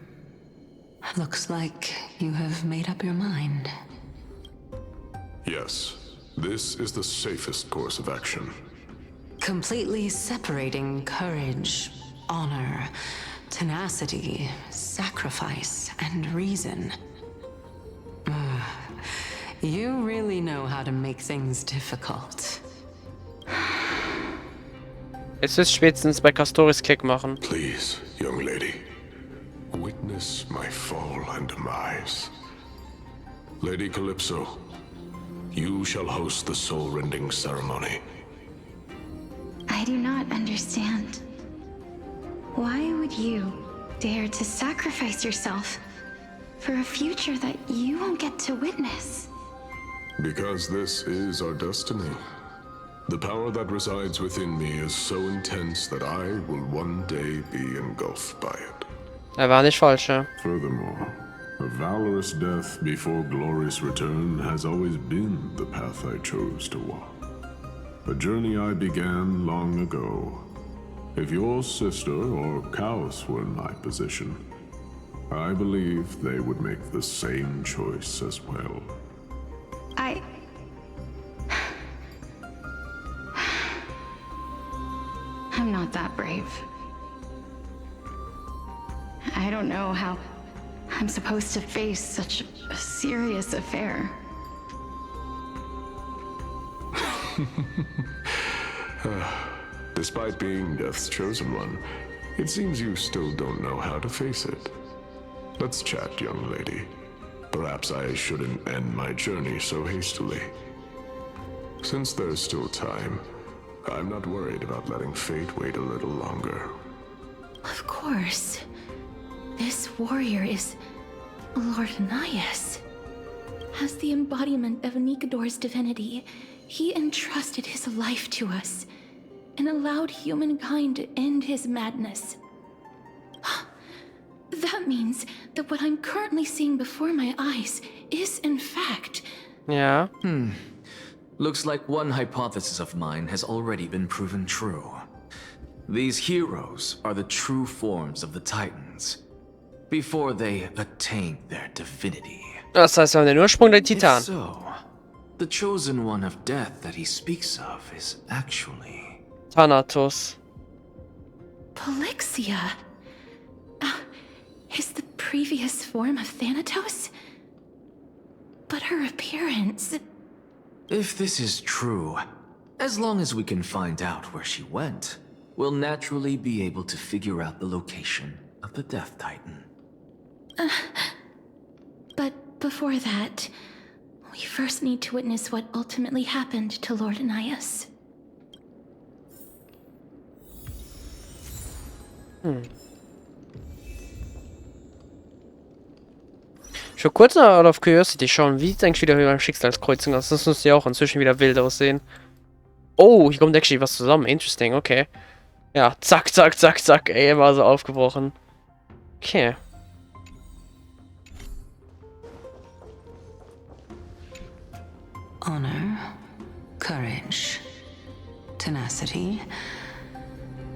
Speaker 4: Looks like you have made up your mind.
Speaker 12: Yes, this is the safest course of action.
Speaker 4: Completely separating courage, honor, tenacity, sacrifice, and reason. You really know how to make things difficult.
Speaker 1: Jetzt ist spätestens bei Castoris Klick machen.
Speaker 12: Please, young lady, witness my fall and demise. Lady Calypso, you shall host the soul-rending ceremony.
Speaker 21: I do not understand. Why would you dare to sacrifice yourself for a future that you won't get to witness?
Speaker 12: Because this is our destiny. The power that resides within me is so intense that I will one day be engulfed by it.
Speaker 1: War nicht falsch, ja.
Speaker 12: Furthermore, a valorous death before glorious return has always been the path I chose to walk. A journey I began long ago. If your sister or Kaos were in my position, I believe they would make the same choice as well.
Speaker 21: I'm not that brave. I don't know how I'm supposed to face such a serious affair.
Speaker 12: Despite being Death's chosen one, it seems you still don't know how to face it. Let's chat, young lady. Perhaps I shouldn't end my journey so hastily. Since there's still time, I'm not worried about letting fate wait a little longer.
Speaker 7: Of course. This warrior is Lord Anias. As the embodiment of Nikador's divinity, he entrusted his life to us and allowed humankind to end his madness. That means that what I'm currently seeing before my eyes is, in fact...
Speaker 1: Yeah.
Speaker 17: Looks like one hypothesis of mine has already been proven true. These heroes are the true forms of the Titans, before they attain their divinity.
Speaker 1: Das heißt, wir haben den Ursprung der Titan.
Speaker 17: If so, the chosen one of death that he speaks of is actually...
Speaker 1: Thanatos.
Speaker 7: Polixia? Is the previous form of Thanatos? But her appearance...
Speaker 17: If this is true, as long as we can find out where she went, we'll naturally be able to figure out the location of the Death Titan.
Speaker 7: But before that, we first need to witness what ultimately happened to Lord Anias.
Speaker 1: Ich will kurz noch auf Curiosity schauen, wie es eigentlich wieder beim Schicksalskreuzung aus. Das muss ja auch inzwischen wieder wild aussehen. Oh, hier kommt actually was zusammen. Interesting, okay. Ja, zack, zack, zack, zack. Ey, er war so aufgebrochen. Okay.
Speaker 4: Honor, courage, tenacity,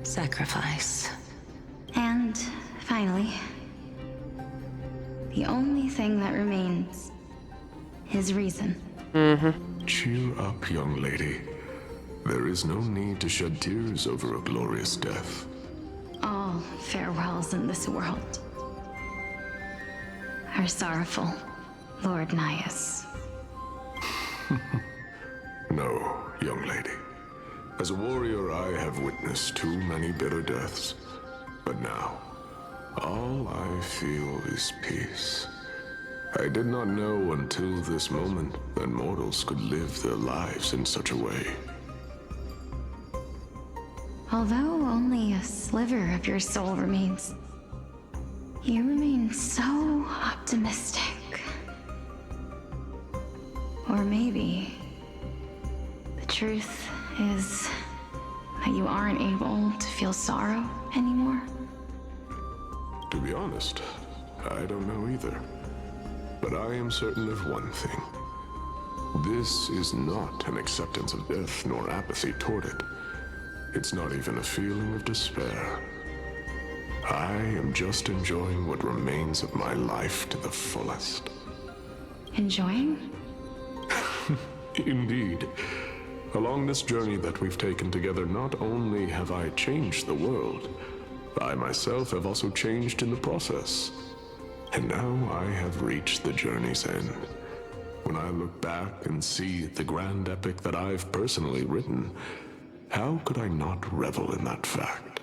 Speaker 4: sacrifice.
Speaker 21: And finally, the only thing that remains is reason.
Speaker 12: Cheer up, young lady. There is no need to shed tears over a glorious death.
Speaker 21: All farewells in this world are sorrowful, Lord Nias.
Speaker 12: No, young lady. As a warrior, I have witnessed too many bitter deaths. But now, all I feel is peace. I did not know until this moment that mortals could live their lives in such a way.
Speaker 21: Although only a sliver of your soul remains, you remain so optimistic. Or maybe the truth is that you aren't able to feel sorrow anymore.
Speaker 12: To be honest, I don't know either. But I am certain of one thing. This is not an acceptance of death nor apathy toward it. It's not even a feeling of despair. I am just enjoying what remains of my life to the fullest.
Speaker 21: Enjoying?
Speaker 12: Indeed. Along this journey that we've taken together, not only have I changed the world, I myself have also changed in the process. And now I have reached the journey's end.
Speaker 2: When I look back and see the grand epic that I've personally written, how could I not revel in that fact?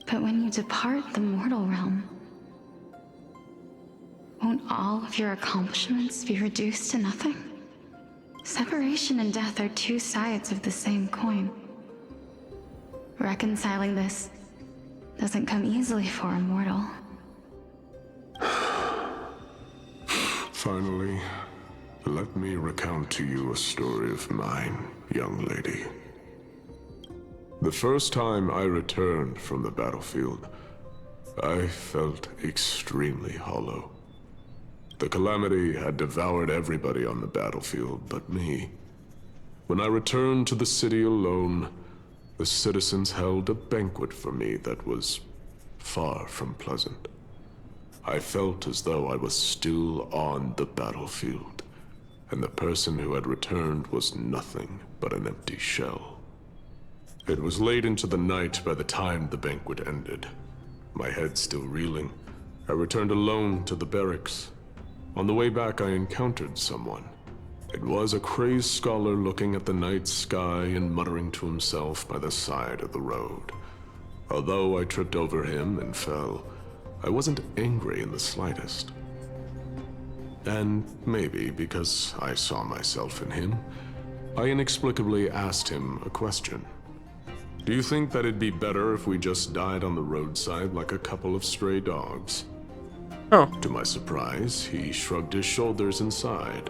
Speaker 21: But when you depart the mortal realm, won't all of your accomplishments be reduced to nothing? Separation and death are two sides of the same coin. Reconciling this doesn't come easily for a mortal.
Speaker 2: Finally, let me recount to you a story of mine, young lady. The first time I returned from the battlefield, I felt extremely hollow. The calamity had devoured everybody on the battlefield but me. When I returned to the city alone, the citizens held a banquet for me that was far from pleasant. I felt as though I was still on the battlefield, and the person who had returned was nothing but an empty shell. It was late into the night by the time the banquet ended. My head still reeling, I returned alone to the barracks. On the way back, I encountered someone. It was a crazed scholar looking at the night sky and muttering to himself by the side of the road. Although I tripped over him and fell, I wasn't angry in the slightest. And maybe because I saw myself in him, I inexplicably asked him a question. Do you think that it'd be better if we just died on the roadside like a couple of stray dogs?
Speaker 1: Oh.
Speaker 2: To my surprise, he shrugged his shoulders and sighed.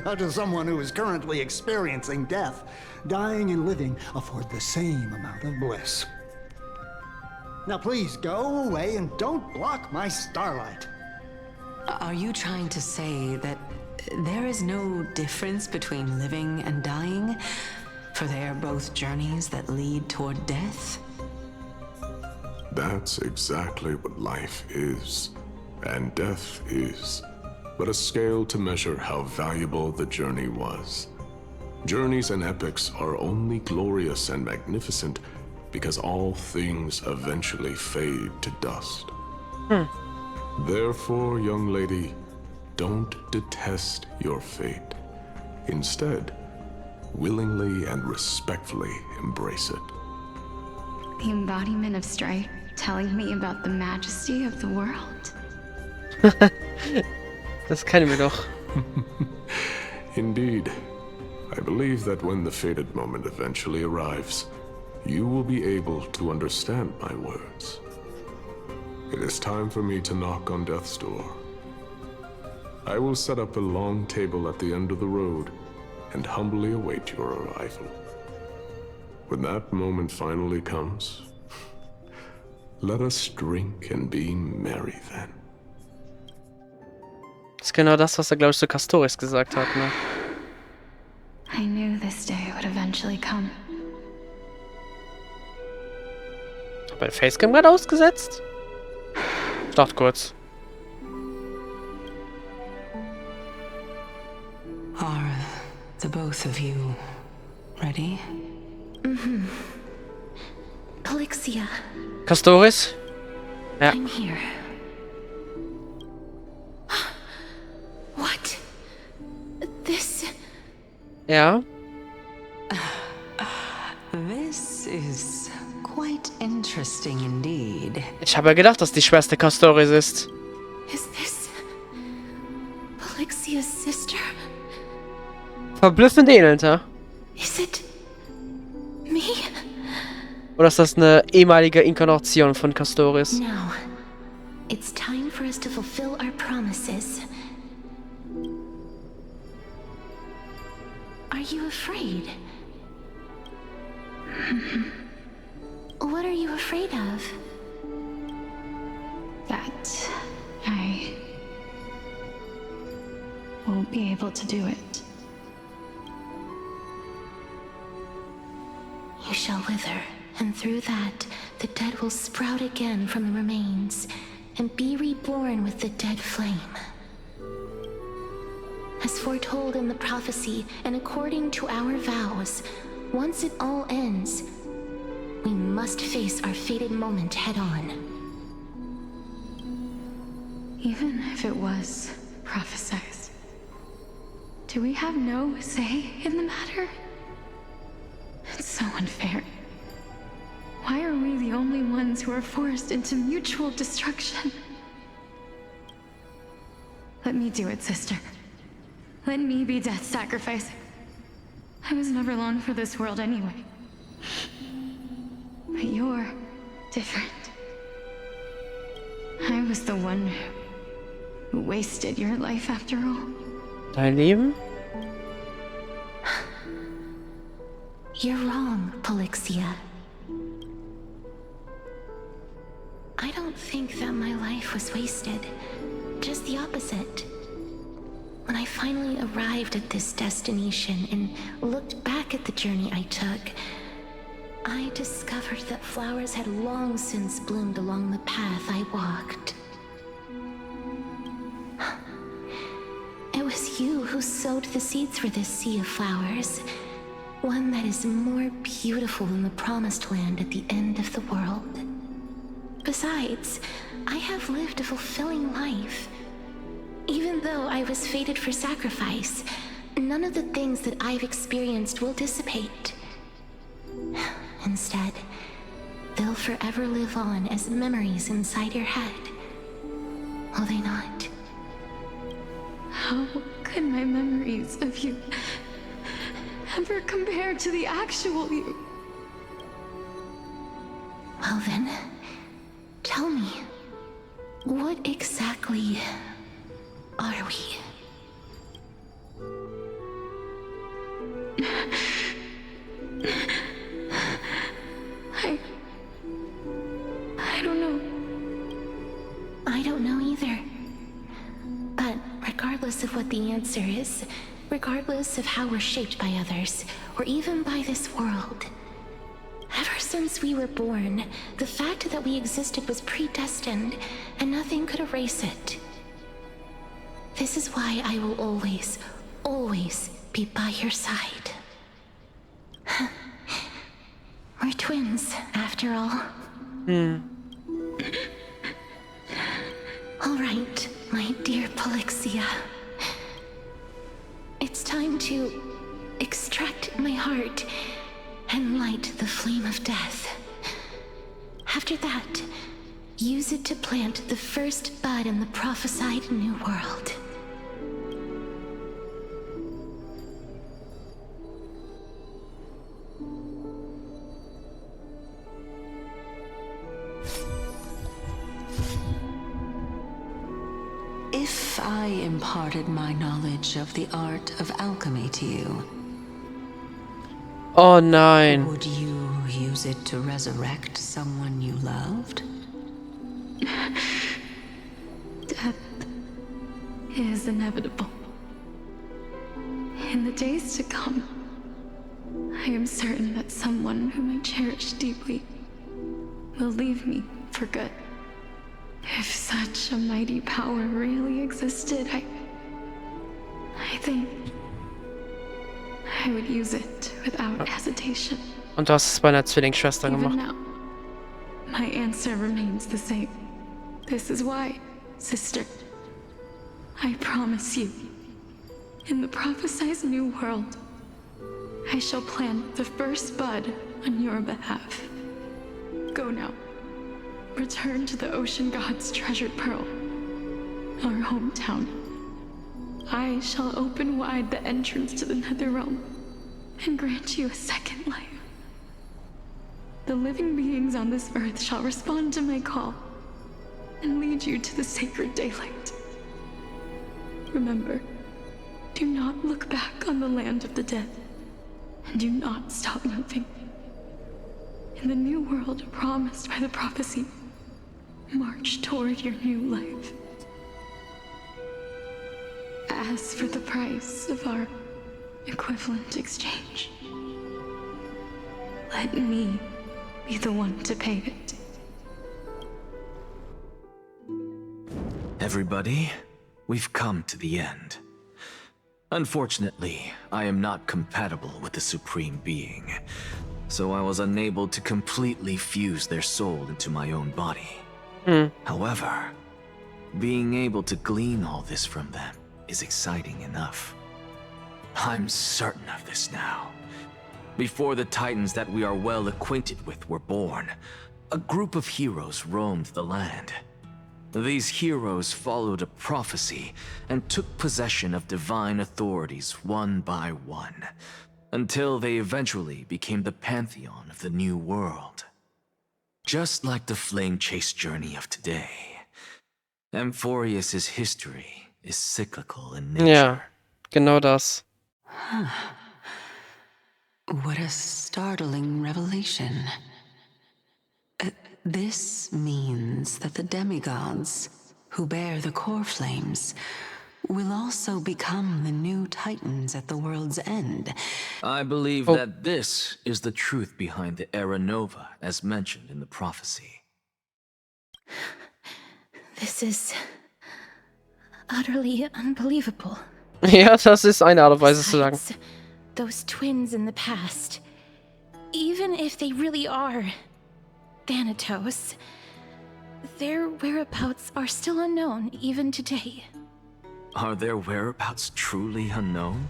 Speaker 22: How does someone who is currently experiencing death, dying and living, afford the same amount of bliss? Now please go away and don't block my starlight.
Speaker 4: Are you trying to say that there is no difference between living and dying? For they are both journeys that lead toward death?
Speaker 2: That's exactly what life is, and death is, but a scale to measure how valuable the journey was. Journeys and epics are only glorious and magnificent because all things eventually fade to dust. Therefore, young lady, don't detest your fate. Instead, willingly and respectfully embrace it.
Speaker 21: The embodiment of strife telling me about the majesty of the world.
Speaker 1: Das kennen wir doch.
Speaker 2: Indeed. I believe that when the fated moment eventually arrives, you will be able to understand my words. It is time for me to knock on death's door. I will set up a long table at the end of the road and humbly await your arrival. When that moment finally comes, let us drink and be merry then.
Speaker 1: Das ist genau das, was er, glaube ich, zu Castoris gesagt hat, ne?
Speaker 21: I knew this day would eventually come.
Speaker 1: Hat mein Facecam gerade ausgesetzt? Ich dachte kurz.
Speaker 4: Are the both of you ready?
Speaker 7: Mm-hmm. Polixia.
Speaker 1: Castoris? Ja.
Speaker 7: I'm here. What? This...
Speaker 1: Ja.
Speaker 4: This is quite interesting indeed.
Speaker 1: Ich habe ja gedacht, dass die Schwester Castoris ist.
Speaker 7: Is this... Polixia's sister?
Speaker 1: Verblüffend ähnelt, ja?
Speaker 7: Is it... me?
Speaker 1: Oder ist das eine ehemalige Inkarnation von Castoris?
Speaker 7: Now, it's time for us to fulfill our promises. Are you afraid? What are you afraid of?
Speaker 21: That I won't be able to do it.
Speaker 7: You shall wither, and through that, the dead will sprout again from the remains, and be reborn with the dead flame. As foretold in the prophecy, and according to our vows, once it all ends, we must face our fated moment head-on.
Speaker 21: Even if it was prophesized.
Speaker 7: Do we have no say in the matter? It's so unfair. Why are we the only ones who are forced into mutual destruction? Let me do it, sister. Let me be death sacrifice. I was never long for this world anyway. But you're different. I was the one who wasted your life after all.
Speaker 1: Dein Leben?
Speaker 19: You're wrong, Polixia. I don't think that my life was wasted. Just the opposite. When I finally arrived at this destination and looked back at the journey I took, I discovered that flowers had long since bloomed along the path I walked. It was you who sowed the seeds for this sea of flowers, one that is more beautiful than the promised land at the end of the world. Besides, I have lived a fulfilling life. Even though I was fated for sacrifice, none of the things that I've experienced will dissipate. Instead, they'll forever live on as memories inside your head. Will they not?
Speaker 7: How could my memories of you ever compare to the actual you?
Speaker 19: Well then, tell me, what exactly are we?
Speaker 7: I don't know.
Speaker 19: I don't know either. But regardless of what the answer is, regardless of how we're shaped by others, or even by this world, ever since we were born, the fact that we existed was predestined, and nothing could erase it. This is why I will always, always be by your side. We're twins, after all. All right, my dear Polixia. It's time to extract my heart and light the flame of death. After that, use it to plant the first bud in the prophesied new world.
Speaker 4: If I imparted my knowledge of the art of alchemy to you,
Speaker 1: oh nein.
Speaker 4: Would you use it to resurrect someone you loved?
Speaker 7: Death is inevitable. In the days to come, I am certain that someone whom I cherish deeply will leave me for good. If such a mighty power really existed, I think I would use it without hesitation.
Speaker 1: Und du hast es bei einer Zwillingsschwester
Speaker 7: Even
Speaker 1: gemacht.
Speaker 7: now, my answer remains the same. This is why, sister, I promise you, in the prophesied new world, I shall plant the first bud on your behalf. Go now. Return to the ocean god's treasured pearl, our hometown. I shall open wide the entrance to the Netherrealm and grant you a second life. The living beings on this earth shall respond to my call and lead you to the sacred daylight. Remember, do not look back on the land of the dead, and do not stop moving. In the new world promised by the prophecy, march toward your new life. As for the price of our equivalent exchange, let me be the one to pay it.
Speaker 5: Everybody, we've come to the end. Unfortunately, I am not compatible with the Supreme Being, so I was unable to completely fuse their soul into my own body. However, being able to glean all this from them is exciting enough.
Speaker 17: I'm certain of this now. Before the Titans that we are well acquainted with were born, a group of heroes roamed the land. These heroes followed a prophecy and took possession of divine authorities one by one, until they eventually became the pantheon of the new world. Just like the flame chase journey of today, Amphorius's history is cyclical in nature.
Speaker 1: Ja, genau das.
Speaker 4: What a startling revelation. This means that the demigods, who bear the core flames, will also become the new Titans at the world's end.
Speaker 17: I believe that this is the truth behind the Era Nova, as mentioned in the prophecy.
Speaker 7: This is utterly unbelievable.
Speaker 1: Ja, das ist eine Art und Weise zu sagen.
Speaker 7: Those twins in the past, even if they really are Thanatos, their whereabouts are still unknown even today.
Speaker 17: Are their whereabouts truly unknown?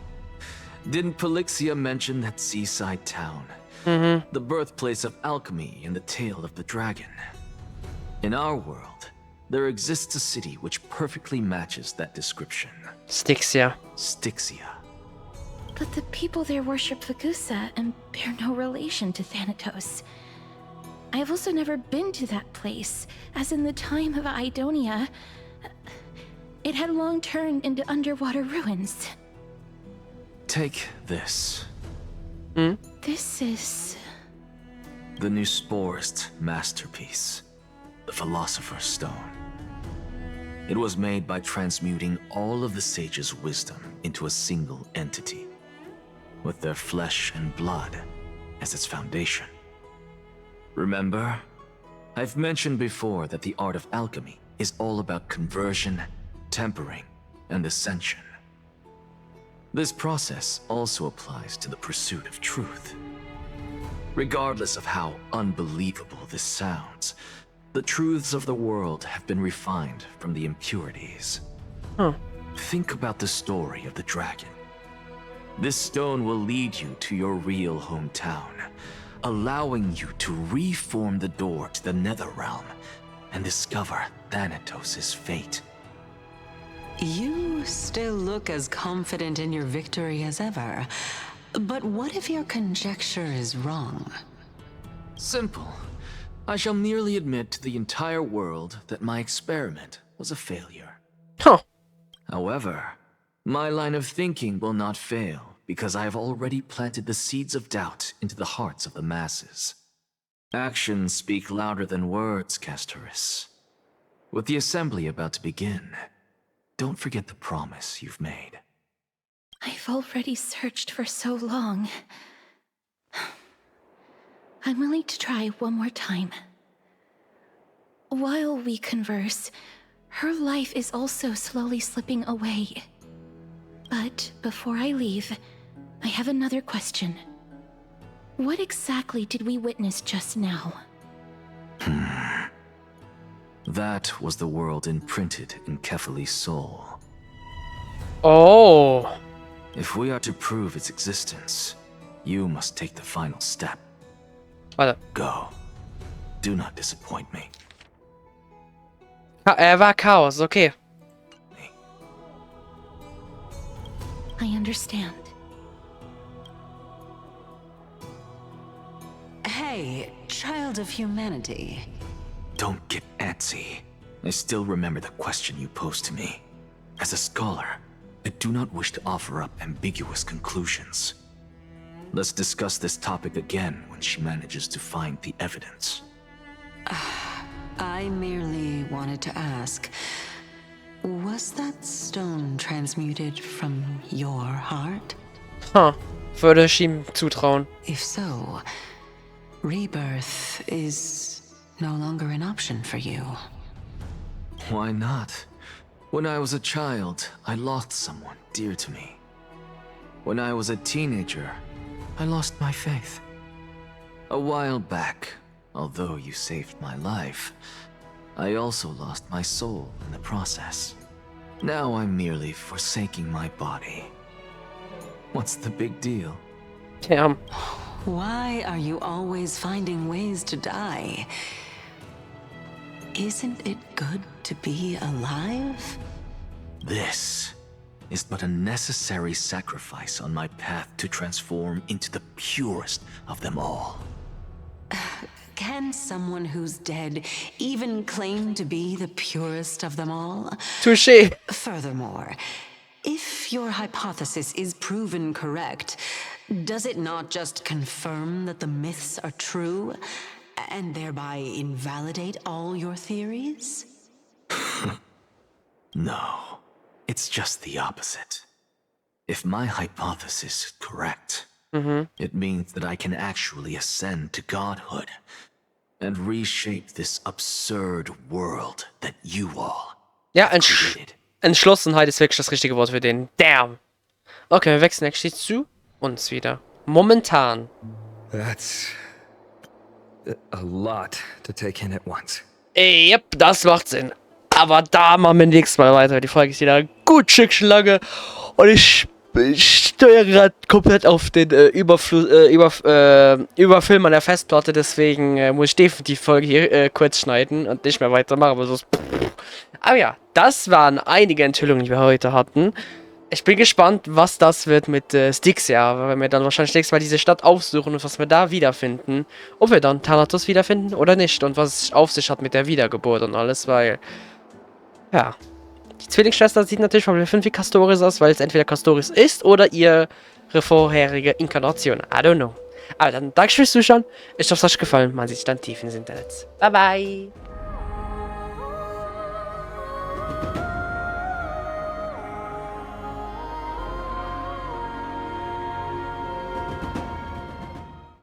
Speaker 17: Didn't Polixia mention that seaside town? The birthplace of alchemy and the tale of the dragon. In our world, there exists a city which perfectly matches that description.
Speaker 1: Styxia.
Speaker 17: Styxia.
Speaker 7: But the people there worship Vagusa and bear no relation to Thanatos. I have also never been to that place, as in the time of Idonia, it had long turned into underwater ruins.
Speaker 17: Take this.
Speaker 7: This is...
Speaker 17: the Nusporist masterpiece, the Philosopher's Stone. It was made by transmuting all of the sages' wisdom into a single entity, with their flesh and blood as its foundation. Remember, I've mentioned before that the art of alchemy is all about conversion, tempering, and ascension. This process also applies to the pursuit of truth. Regardless of how unbelievable this sounds, the truths of the world have been refined from the impurities. Think about the story of the dragon. This stone will lead you to your real hometown, allowing you to reform the door to the Netherrealm and discover Thanatos' fate.
Speaker 4: You still look as confident in your victory as ever. But what if your conjecture is wrong?
Speaker 17: Simple. I shall merely admit to the entire world that my experiment was a failure. However, my line of thinking will not fail because I have already planted the seeds of doubt into the hearts of the masses. Actions speak louder than words, Castorus. With the assembly about to begin, don't forget the promise you've made.
Speaker 7: I've already searched for so long. I'm willing to try one more time. While we converse, her life is also slowly slipping away. But before I leave, I have another question. What exactly did we witness just now?
Speaker 17: That was the world imprinted in Kefali's soul.
Speaker 1: Oh.
Speaker 17: If we are to prove its existence, you must take the final step. Go. Do not disappoint me.
Speaker 1: War Chaos, okay.
Speaker 7: I understand.
Speaker 4: Hey, child of humanity.
Speaker 17: Don't get antsy. I still remember the question you posed to me. As a scholar, I do not wish to offer up ambiguous conclusions. Let's discuss this topic again when she manages to find the evidence.
Speaker 4: I merely wanted to ask, was that stone transmuted from your heart?
Speaker 1: Würde ich ihm zutrauen.
Speaker 4: If so, rebirth is no longer an option for you.
Speaker 17: Why not? When I was a child, I lost someone dear to me. When I was a teenager, I lost my faith. A while back, although you saved my life, I also lost my soul in the process. Now I'm merely forsaking my body.
Speaker 5: What's the big deal?
Speaker 1: Ja.
Speaker 4: Why are you always finding ways to die? Isn't it good to be alive?
Speaker 5: This is but a necessary sacrifice on my path to transform into the purest of them all.
Speaker 4: Can someone who's dead even claim to be the purest of them all?
Speaker 1: Touché.
Speaker 4: Furthermore, if your hypothesis is proven correct, does it not just confirm that the myths are true, and thereby invalidate all your theories?
Speaker 5: No, it's just the opposite. If my hypothesis is correct, it means that I can actually ascend to godhood and reshape this absurd world that you all
Speaker 1: Ja, Entschlossenheit ist wirklich das richtige Wort für den. Damn. Okay, wir wechseln actually zu uns wieder. Momentan.
Speaker 9: That's a lot to take in at once.
Speaker 1: Yep, das macht Sinn. Aber da machen wir nächstes Mal weiter. Die Folge ist wieder gut Stückchen lange. Und ich steuere gerade komplett auf den Überfilm an der Festplatte. Deswegen muss ich definitiv die Folge hier kurz schneiden und nicht mehr weitermachen. Aber sonst. Aber ja, das waren einige Enthüllungen, die wir heute hatten. Ich bin gespannt, was das wird mit Sticks, ja. Wenn wir dann wahrscheinlich nächstes Mal diese Stadt aufsuchen und was wir da wiederfinden. Ob wir dann Thanatos wiederfinden oder nicht. Und was es auf sich hat mit der Wiedergeburt und alles, weil. Ja. Die Zwillingsschwester sieht natürlich von Level 5 wie Castoris aus, weil es entweder Castoris ist oder ihre vorherige Inkarnation. I don't know. Aber dann danke fürs Zuschauen. Ich hoffe, es hat euch gefallen. Man sieht sich dann tief ins Internet. Bye bye.